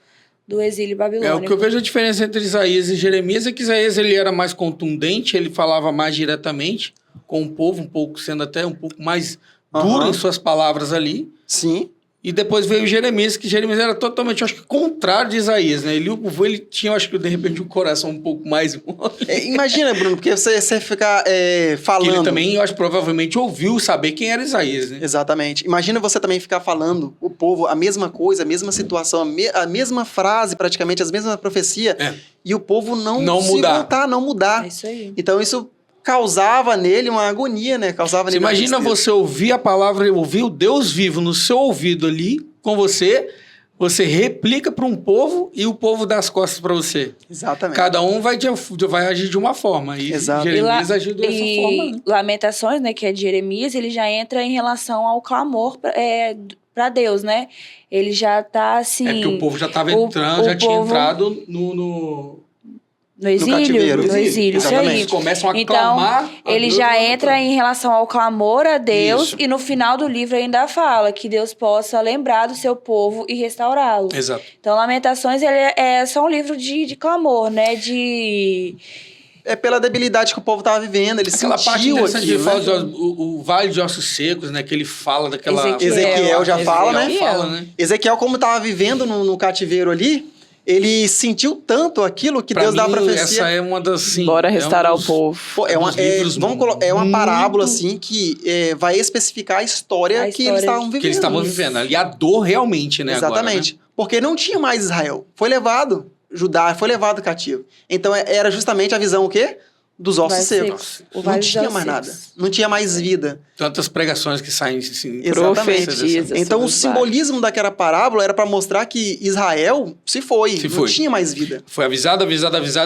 exílio babilônico. O que eu vejo a diferença entre Isaías e Jeremias é que Isaías ele era mais contundente, ele falava mais diretamente com o povo, sendo até um pouco mais duro em suas palavras ali. Sim. E depois veio Jeremias, que Jeremias era totalmente, acho que, contrário de Isaías, né? Ele tinha, acho que, de repente, um coração um pouco mais mole. Imagina, Bruno, porque você ficar falando... Que ele também, eu acho, provavelmente ouviu saber quem era Isaías, né? Exatamente. Imagina você também ficar falando, o povo, a mesma coisa, a mesma situação, a mesma frase, praticamente, as mesmas profecias, e o povo não se mudar. voltar, não mudar. É isso aí. Então, isso causava nele uma agonia, né? Causava Você nele uma imagina tristeza. você ouvir a palavra, ouvir o Deus vivo no seu ouvido ali, com você replica para um povo e o povo dá as costas para você. Exatamente. Cada um vai agir de uma forma. E Exato. Jeremias agiu dessa forma. Né? Lamentações, né, que é de Jeremias, ele já entra em relação ao clamor para Deus, né? Ele já tá assim... É porque o povo já estava entrando, já tinha entrado no exílio, cativeiro. no exílio, isso Exatamente. aí. Eles começam a Então, clamar. a ele Deus já e entra em relação ao clamor a Deus Isso. e no final do livro ainda fala que Deus possa lembrar do seu povo e restaurá-lo. Exato. Então, Lamentações ele é só um livro de clamor, né? É pela debilidade que o povo estava vivendo, ele Aquela parte sentiu interessante que ele aquilo, fala né? o Vale de Ossos Secos, né? Que ele fala daquela... Ezequiel já fala, né? Fala, né? Ezequiel, como estava vivendo no cativeiro ali, ele sentiu tanto aquilo que Pra Deus dá a mim, profecia. essa é uma das... Sim, Bora restaurar um o dos- povo. Pô, é uma parábola, assim, que vai especificar a história que eles estavam vivendo. Que eles estavam vivendo. E a dor realmente, né? Exatamente. Agora, né? Porque não tinha mais Israel. Foi levado, Judá foi levado cativo. Então era justamente a visão o quê? Dos ossos secos. O Não Vale dos tinha Ossos mais nada. Secos. Não tinha mais vida. Tantas pregações que saem... Assim, Exatamente. Profetiza Então sobre o os simbolismo daquela parábola era para mostrar que Israel se foi. Se não foi. tinha mais vida. Foi avisado.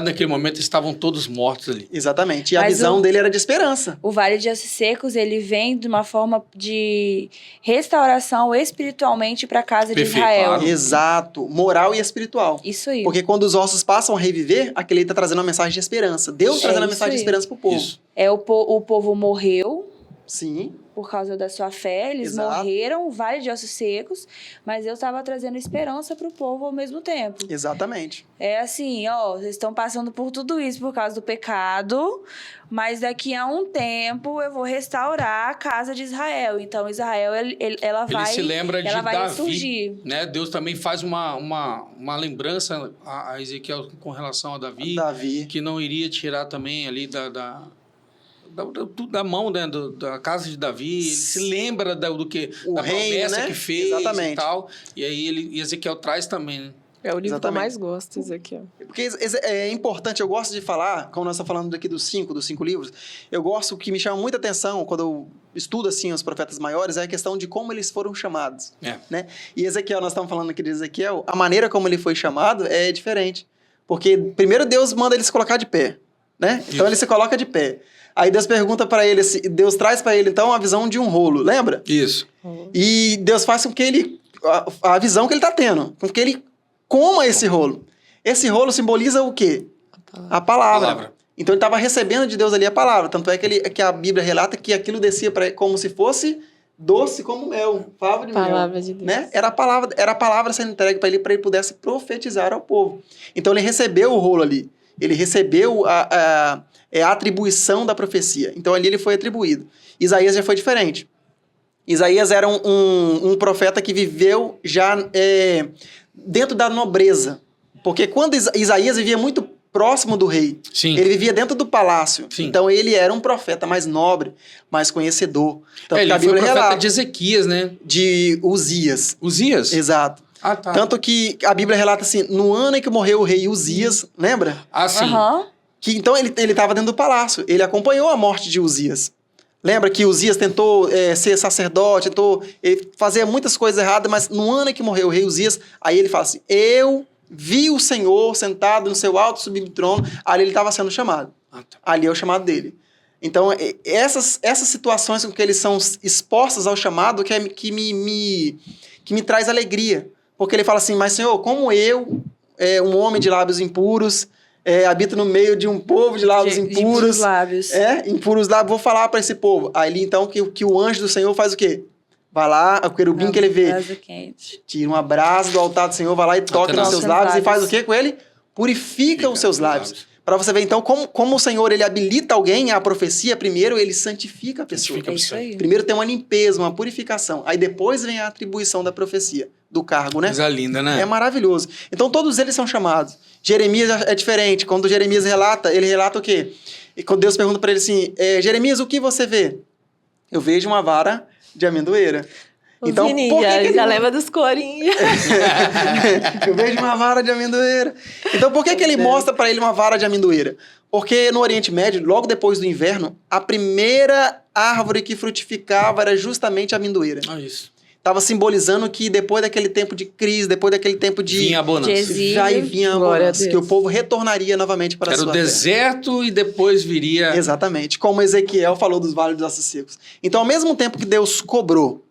Naquele momento estavam todos mortos ali. Exatamente. E a Mas visão dele era de esperança. O Vale de Ossos Secos, ele vem de uma forma de restauração espiritualmente para a casa Perfeito, de Israel. claro. Exato. Moral e espiritual. Isso aí. Porque quando os ossos passam a reviver, aquele está trazendo uma mensagem de esperança. Deus trazendo a isso mensagem de aí. esperança para o povo. Isso. O povo morreu Sim. por causa da sua fé, eles Exato. morreram, Vale de Ossos Secos, mas Deus estava trazendo esperança para o povo ao mesmo tempo. Exatamente. É assim, ó, vocês estão passando por tudo isso por causa do pecado, mas daqui a um tempo eu vou restaurar a casa de Israel. Então, Israel, ela vai, Ele se lembra de ela vai Davi, ressurgir. né? Deus também faz uma lembrança a Ezequiel com relação a Davi, Davi. que não iria tirar também ali da mão, né, da casa de Davi. Ele se lembra do que O da reino, promessa né? que fez Exatamente. e tal. E aí e Ezequiel traz também, né? É o livro Exatamente. que eu mais gosto, Ezequiel. Porque é importante, eu gosto de falar, como nós estamos falando aqui dos cinco livros, eu gosto, o que me chama muita atenção quando eu estudo assim os profetas maiores, é a questão de como eles foram chamados. Né? E Ezequiel, nós estamos falando aqui de Ezequiel, a maneira como ele foi chamado é diferente. Porque primeiro Deus manda ele se colocar de pé. né? Então Isso. ele se coloca de pé. Aí Deus pergunta para ele, Deus traz para ele então a visão de um rolo, lembra? Isso. E Deus faz com que ele, a visão que ele está tendo, com que ele coma esse rolo. Esse rolo simboliza o quê? A palavra. Então ele estava recebendo de Deus ali a palavra. Tanto é que a Bíblia relata que aquilo descia para ele como se fosse doce como mel, fava de Palavra mel. de Deus. Né? Era a palavra sendo entregue para ele pudesse profetizar ao povo. Então ele recebeu o rolo ali. Ele recebeu a atribuição da profecia. Então ali ele foi atribuído. Isaías já foi diferente. Isaías era um profeta que viveu já dentro da nobreza. Porque quando Isaías vivia muito próximo do rei, Sim. ele vivia dentro do palácio. Sim. Então ele era um profeta mais nobre, mais conhecedor. Tanto Ele que a foi o Bíblia profeta relata de Ezequias, né? de Uzias. Uzias? Exato. Ah, tá. Tanto que a Bíblia relata assim, no ano em que morreu o rei Uzias, lembra? Ah, sim. Que então ele estava dentro do palácio. Ele acompanhou a morte de Uzias. Lembra que Uzias tentou ser sacerdote, tentou fazer muitas coisas erradas, mas no ano em que morreu o rei Uzias, aí ele fala assim, eu vi o Senhor sentado no seu alto sublime trono, ali ele estava sendo chamado. Ali é o chamado dele. Então, essas situações com que eles são expostos ao chamado que me traz alegria. Porque ele fala assim, mas Senhor, como eu, um homem de lábios impuros, habito no meio de um povo de lábios impuros. Impuros lábios. Impuros lábios, vou falar para esse povo. Aí então que o anjo do Senhor faz o quê? Vai lá, o querubim que ele vê, tira uma brasa do altar do Senhor, vai lá e toca nos seus lábios e faz o quê com ele? Purifica os seus lábios. Para você ver, então, como o Senhor ele habilita alguém à profecia, primeiro ele santifica a pessoa. Primeiro tem uma limpeza, uma purificação. Aí depois vem a atribuição da profecia, do cargo, né? Coisa linda, né? É maravilhoso. Então todos eles são chamados. Jeremias é diferente. Quando Jeremias relata, ele relata o quê? E quando Deus pergunta para ele assim, Jeremias, o que você vê? Eu vejo uma vara de amendoeira. Então, Vini, por que já leva dos corinhos. Eu vejo uma vara de amendoeira. Então, por que ele mostra para ele uma vara de amendoeira? Porque no Oriente Médio, logo depois do inverno, a primeira árvore que frutificava era justamente a amendoeira. Isso. Estava simbolizando que depois daquele tempo de crise, depois daquele tempo de vinha a bonança. Vinha a bonança, que o povo retornaria novamente para a sua terra. Era o deserto e depois viria... Exatamente, como Ezequiel falou dos vales dos ossos secos. Então, ao mesmo tempo que Deus cobrou,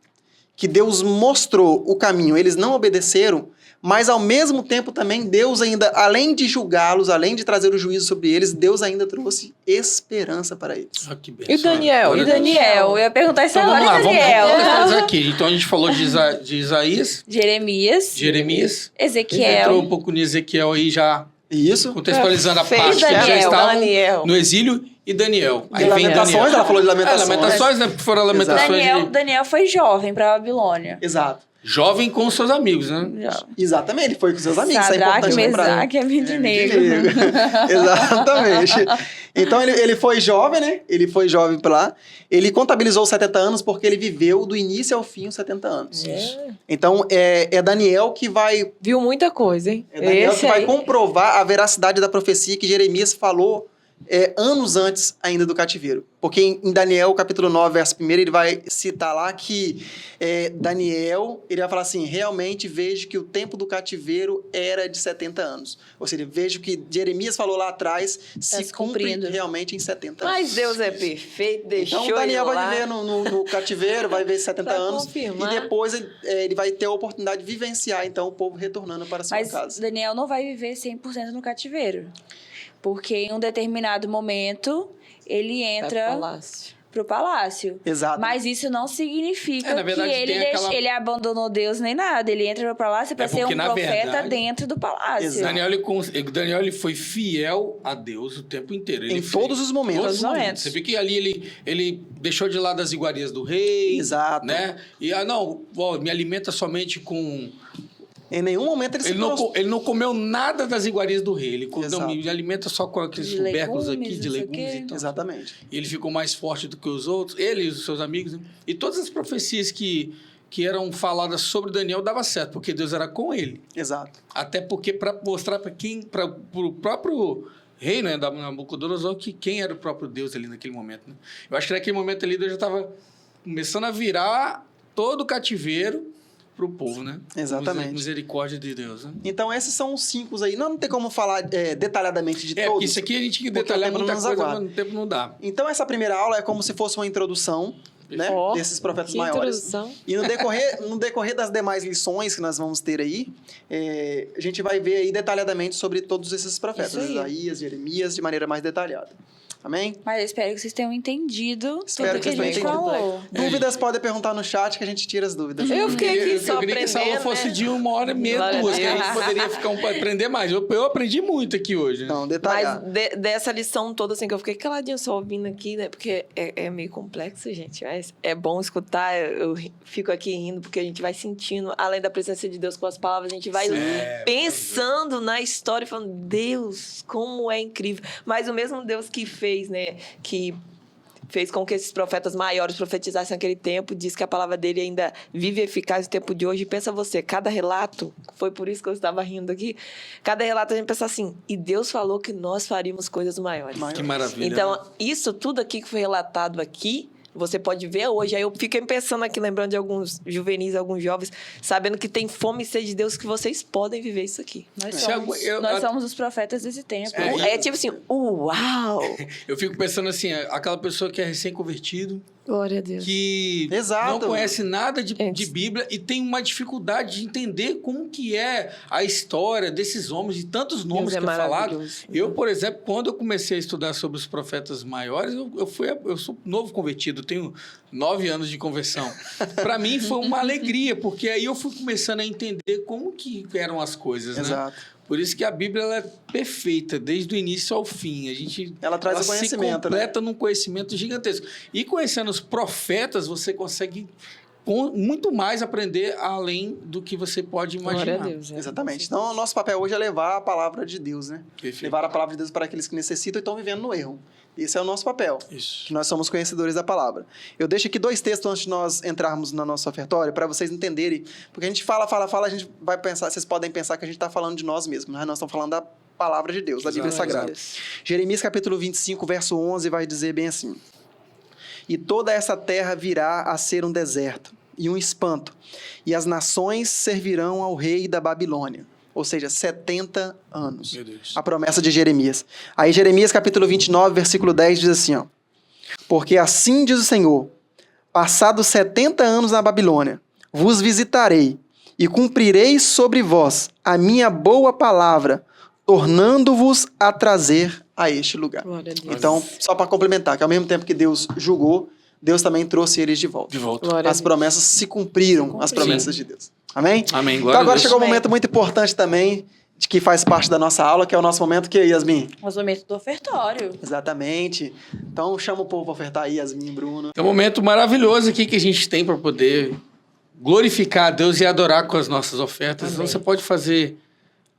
que Deus mostrou o caminho, eles não obedeceram, mas ao mesmo tempo também Deus ainda, além de julgá-los, além de trazer o juízo sobre eles, Deus ainda trouxe esperança para eles. Que e Daniel? E Daniel? Eu ia perguntar isso agora, vamos lá, Daniel. vamos fazer aqui. Então a gente falou de Isaías. Jeremias. Ezequiel. Entrou um pouco no Ezequiel aí já. Isso. Contextualizando a parte que já estavam no exílio. E Daniel. Aí Lamentações, ela falou de Lamentações. Lamentações, né? Foram Lamentações Daniel foi jovem para a Babilônia. Exato. Jovem com os seus amigos, né? Exatamente, ele foi com seus amigos. Sadraque, Mesaque e Abednego. Exatamente. Então ele foi jovem, né? Ele foi jovem para lá. Ele contabilizou os 70 anos porque ele viveu do início ao fim os 70 anos. Então é Daniel que vai... Viu muita coisa, hein? É Daniel que vai comprovar a veracidade da profecia que Jeremias falou anos antes ainda do cativeiro. Porque em Daniel, capítulo 9, verso 1, ele vai citar lá que Daniel, ele vai falar assim, realmente vejo que o tempo do cativeiro era de 70 anos. Ou seja, vejo que Jeremias falou lá atrás, se cumpre realmente em 70 anos. Mas Deus é perfeito, deixou então Daniel ele vai lá. viver no cativeiro, vai viver 70 anos. Confirmar. E depois ele vai ter a oportunidade de vivenciar, então, o povo retornando para a sua casa. Mas Daniel não vai viver 100% no cativeiro. Porque em um determinado momento, ele entra pro palácio. Exato. Mas isso não significa na verdade, que ele abandonou Deus nem nada. Ele entra pro palácio para ser um profeta dentro do palácio. Daniel ele foi fiel a Deus o tempo inteiro. Em todos os momentos. Você vê que ali ele deixou de lado as iguarias do rei. Exato. Né? E, me alimenta somente com... Em nenhum momento ele não comeu nada das iguarias do rei. Ele me alimenta só com aqueles tubérculos aqui de legumes. Então. Exatamente. E ele ficou mais forte do que os outros. Ele e os seus amigos. Né? E todas as profecias que eram faladas sobre Daniel dava certo, porque Deus era com ele. Exato. Até porque para mostrar para o próprio rei, né, da Nabucodonosor, que quem era o próprio Deus ali naquele momento. Né? Eu acho que naquele momento ali Deus já estava começando a virar todo o cativeiro para o povo, né? Exatamente. Misericórdia de Deus, né? Então, esses são os 5 aí. Não tem como falar detalhadamente de todos. Porque isso aqui a gente tem que detalhar muita coisa, mas no tempo não dá. Então, essa primeira aula é como se fosse uma introdução, né, desses profetas maiores. Introdução. E no decorrer das demais lições que nós vamos ter aí, a gente vai ver aí detalhadamente sobre todos esses profetas, Isaías, Jeremias, de maneira mais detalhada. Amém? Mas eu espero que vocês tenham entendido Espero tudo que a vocês gente tenham falou. Dúvidas podem perguntar no chat que a gente tira as dúvidas. Eu fiquei aqui só Eu queria que essa aula aprendendo, fosse né? de 1h30, Glória a 2, que a Deus. gente poderia ficar aprender mais. Eu aprendi muito aqui hoje. Né? Então, Mas detalhado. dessa lição toda, assim, que eu fiquei caladinha só ouvindo aqui, né? Porque é meio complexo, gente. Mas é bom escutar. Eu fico aqui rindo, porque a gente vai sentindo, além da presença de Deus com as palavras, a gente vai pensando na história, falando, Deus, como é incrível. Mas o mesmo Deus que fez, né? Que fez com que esses profetas maiores profetizassem naquele tempo, diz que a palavra dele ainda vive eficaz no tempo de hoje. E pensa você, cada relato, foi por isso que eu estava rindo aqui, cada relato a gente pensa assim, e Deus falou que nós faríamos coisas maiores. Que maravilha. Então, né? isso tudo aqui que foi relatado aqui, você pode ver hoje. Aí eu fiquei pensando aqui, lembrando de alguns juvenis, alguns jovens, sabendo que tem fome e sede de Deus, que vocês podem viver isso aqui. Nós somos os profetas desse tempo. É tipo assim, uau! Eu fico pensando assim, aquela pessoa que é recém-convertido, Glória a Deus. que Exato. não conhece nada de Bíblia e tem uma dificuldade de entender como que é a história desses homens, de tantos nomes Deus que é é falado. maravilhoso. Eu, por exemplo, quando eu comecei a estudar sobre os profetas maiores, eu sou novo convertido, tenho 9 anos de conversão. Para mim foi uma alegria, porque aí eu fui começando a entender como que eram as coisas, né? Exato. Por isso que a Bíblia ela é perfeita, desde o início ao fim. Ela traz o se conhecimento, completa num conhecimento gigantesco. E conhecendo os profetas, você consegue muito mais aprender além do que você pode imaginar. Glória a Deus. Exatamente. Então, o nosso papel hoje é levar a palavra de Deus, né? Perfeito. Levar a palavra de Deus para aqueles que necessitam e estão vivendo no erro. Esse é o nosso papel, Isso. que nós somos conhecedores da palavra. Eu deixo aqui 2 textos antes de nós entrarmos no nosso ofertório, para vocês entenderem, porque a gente fala, a gente vai pensar, vocês podem pensar que a gente está falando de nós mesmos, mas nós estamos falando da palavra de Deus, da Bíblia Sagrada. Jeremias capítulo 25, verso 11, vai dizer bem assim: E toda essa terra virá a ser um deserto e um espanto, e as nações servirão ao rei da Babilônia. Ou seja, 70 anos. Meu Deus. A promessa de Jeremias. Aí Jeremias capítulo 29, versículo 10 diz assim, ó: Porque assim diz o Senhor, passados 70 anos na Babilônia, vos visitarei e cumprirei sobre vós a minha boa palavra, tornando-vos a trazer a este lugar. Glória a Deus. Então, só para complementar, que ao mesmo tempo que Deus julgou, Deus também trouxe eles de volta. De volta. Glória a As Deus. promessas se cumpriram, as promessas de Deus. Amém? Amém. Então Glória agora a Deus. chegou um momento muito importante também, de que faz parte da nossa aula, que é o nosso momento que, Yasmin? O momento do ofertório. Exatamente. Então chama o povo para ofertar aí, Yasmin, Bruno. É um momento maravilhoso aqui que a gente tem para poder glorificar a Deus e adorar com as nossas ofertas. Então, você pode fazer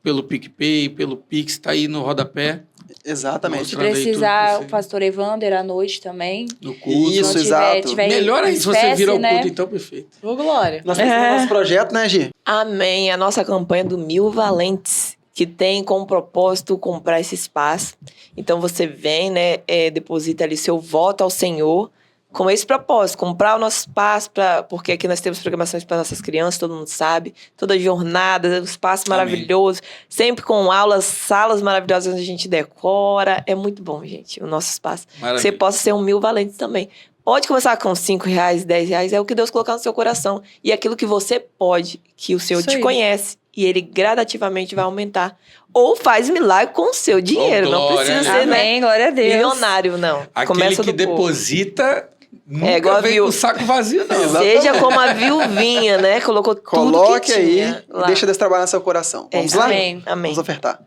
pelo PicPay, pelo Pix, tá aí no rodapé. Exatamente. Se Mostrando aí precisar, tudo o que pastor Evander à noite também. No culto. Isso, Se exato. tiver Melhor aí se você espécie, vir ao né? culto, então, perfeito. Ô, Glória. Nós temos o nosso projeto, né, Gi? Amém. A nossa campanha do 1000 Valentes, que tem como propósito comprar esse espaço. Então você vem, né, deposita ali seu voto ao Senhor com esse propósito, comprar o nosso espaço, porque aqui nós temos programações para nossas crianças, todo mundo sabe, toda jornada, um espaço maravilhoso, sempre com aulas, salas maravilhosas onde a gente decora. É muito bom, gente, o nosso espaço. Maravilha. Você possa ser um 1000 Valentes também. Pode começar com R$5, R$10, é o que Deus colocar no seu coração. E aquilo que você pode, que o Senhor Isso te aí. conhece, e Ele gradativamente vai aumentar. Ou faz milagre com o seu dinheiro. Não glória, precisa né? ser, né, Amém, glória a Deus. milionário, não. Aquele Começa que do pouco. deposita nunca igual a vem viúva. com o saco vazio, não. Seja como a viuvinha, né? Colocou tudo Coloque que aí tinha e lá. deixa Deus trabalhar no seu coração. É Vamos isso. lá? Amém. Vamos ofertar.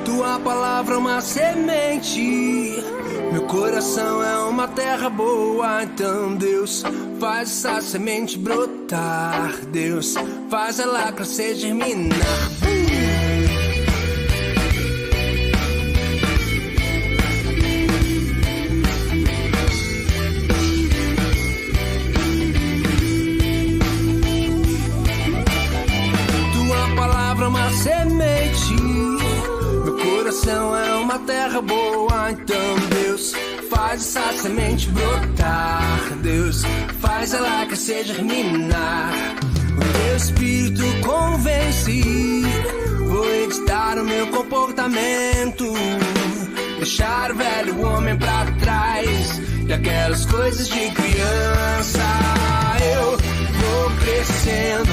Tua palavra é uma semente, meu coração é uma terra boa. Então Deus, faz essa semente brotar. Deus, faz ela crescer, germinar. Tua palavra é uma semente, meu coração é uma terra boa. Então Deus, faz essa semente brotar. Deus, faz ela crescer, germinar. Teu espírito convence. Vou editar o meu comportamento, deixar o velho homem pra trás e aquelas coisas de criança. Eu vou crescendo,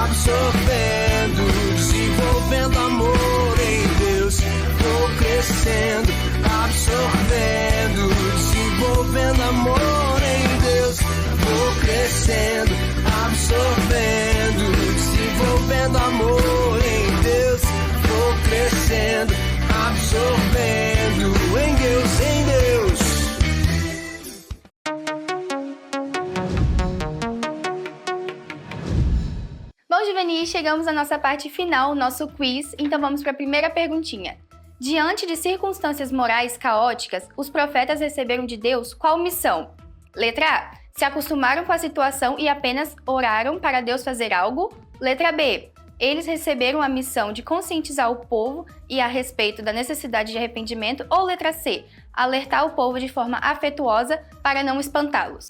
absorvendo, desenvolvendo amor em Deus. Vou crescendo, absorvendo, desenvolvendo amor em Deus. Vou crescendo, absorvendo, desenvolvendo amor em Deus. Vou crescendo, absorvendo em Deus, em Deus. Bom, juvenis, chegamos à nossa parte final, nosso quiz, então vamos para a primeira perguntinha. Diante de circunstâncias morais caóticas, os profetas receberam de Deus qual missão? Letra A. Se acostumaram com a situação e apenas oraram para Deus fazer algo? Letra B. Eles receberam a missão de conscientizar o povo e a respeito da necessidade de arrependimento? Ou letra C. Alertar o povo de forma afetuosa para não espantá-los?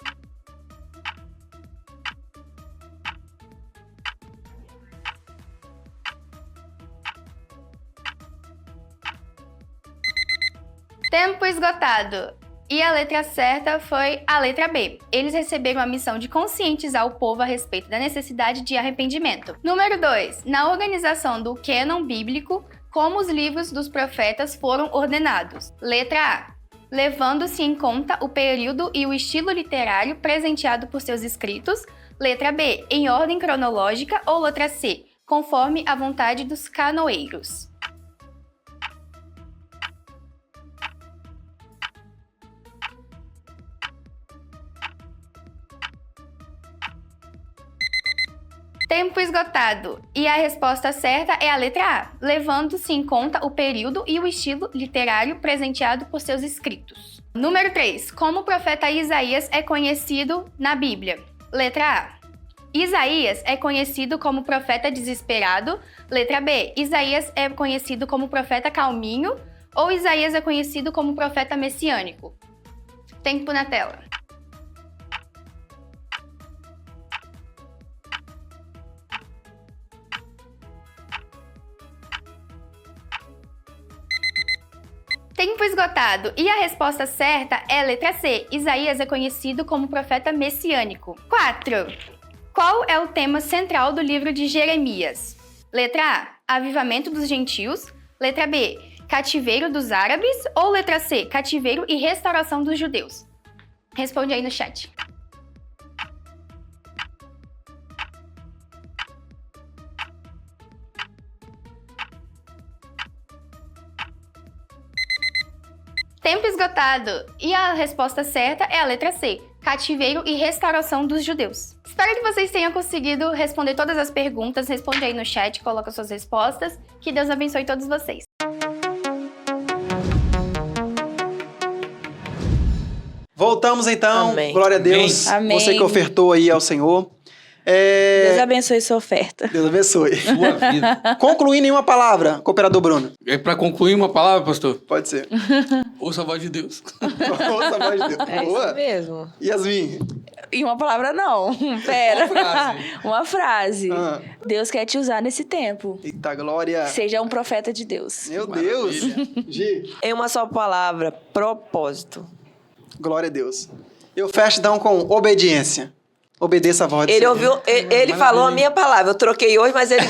Tempo esgotado. E a letra certa foi a letra B. Eles receberam a missão de conscientizar o povo a respeito da necessidade de arrependimento. Número 2. Na organização do cânon bíblico, como os livros dos profetas foram ordenados? Letra A. Levando-se em conta o período e o estilo literário presenteado por seus escritos. Letra B. Em ordem cronológica. Ou letra C. Conforme a vontade dos canoeiros. Tempo esgotado. E a resposta certa é a letra A, levando-se em conta o período e o estilo literário presenteado por seus escritos. Número 3. Como o profeta Isaías é conhecido na Bíblia? Letra A. Isaías é conhecido como profeta desesperado. Letra B. Isaías é conhecido como profeta calminho. Ou Isaías é conhecido como profeta messiânico? Tempo na tela. Tempo esgotado. E a resposta certa é a letra C. Isaías é conhecido como profeta messiânico. 4. Qual é o tema central do livro de Jeremias? Letra A. Avivamento dos gentios. Letra B. Cativeiro dos árabes. Ou letra C. Cativeiro e restauração dos judeus. Responde aí no chat. Tempo esgotado. E a resposta certa é a letra C. Cativeiro e restauração dos judeus. Espero que vocês tenham conseguido responder todas as perguntas. Responde aí no chat, coloca suas respostas. Que Deus abençoe todos vocês. Voltamos então. Amém. Glória a Deus. Amém. Você que ofertou aí ao Senhor. Deus abençoe sua oferta. Deus abençoe. Sua vida. Concluindo em uma palavra, cooperador Bruno. É para concluir uma palavra, pastor? Pode ser. Ouça a voz de Deus. Ouça a voz de Deus. É Boa. isso mesmo. Yasmin. E uma palavra não. Pera. Uma frase. Uma frase. Ah. Deus quer te usar nesse tempo. Eita, glória. Seja um profeta de Deus. Meu Deus. Gi. Em uma só palavra, propósito. Glória a Deus. Eu fecho então com obediência. Obedeça a voz do Ele Senhor. ouviu, ele falou a minha palavra. Eu troquei hoje, mas ele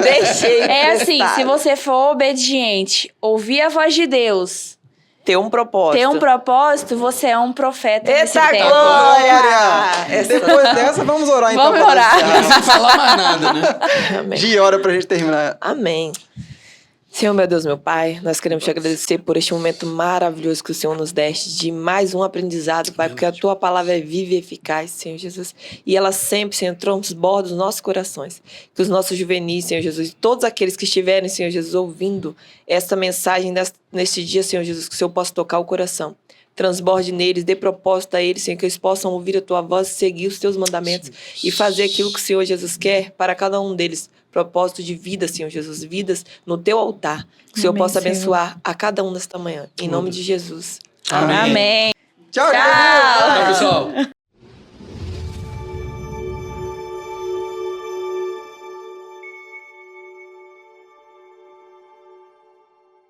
deixei. É assim, emprestado. se você for obediente, ouvir a voz de Deus, Ter um propósito. ter um propósito, você é um profeta nesse Eita tempo. glória! Depois dessa, vamos orar então. Vamos pra orar. Deus. Não falar mais nada, né? Amém. Gi, ora pra gente terminar. Amém. Senhor, meu Deus, meu Pai, nós queremos te agradecer por este momento maravilhoso que o Senhor nos deste, de mais um aprendizado, Pai, porque a Tua palavra é viva e eficaz, Senhor Jesus, e ela sempre, Senhor, transborda os nossos corações. Que os nossos juvenis, Senhor Jesus, e todos aqueles que estiverem, Senhor Jesus, ouvindo esta mensagem neste dia, Senhor Jesus, que o Senhor possa tocar o coração. Transborde neles, dê propósito a eles, Senhor, que eles possam ouvir a Tua voz, seguir os Teus mandamentos e fazer aquilo que o Senhor Jesus quer para cada um deles. Propósito de vida, Senhor Jesus, vidas no Teu altar. Que o Senhor Amém, possa Senhor. abençoar a cada um nesta manhã. Em nome de Jesus. Amém. Amém. Tchau, Tchau. gente. Tchau, pessoal.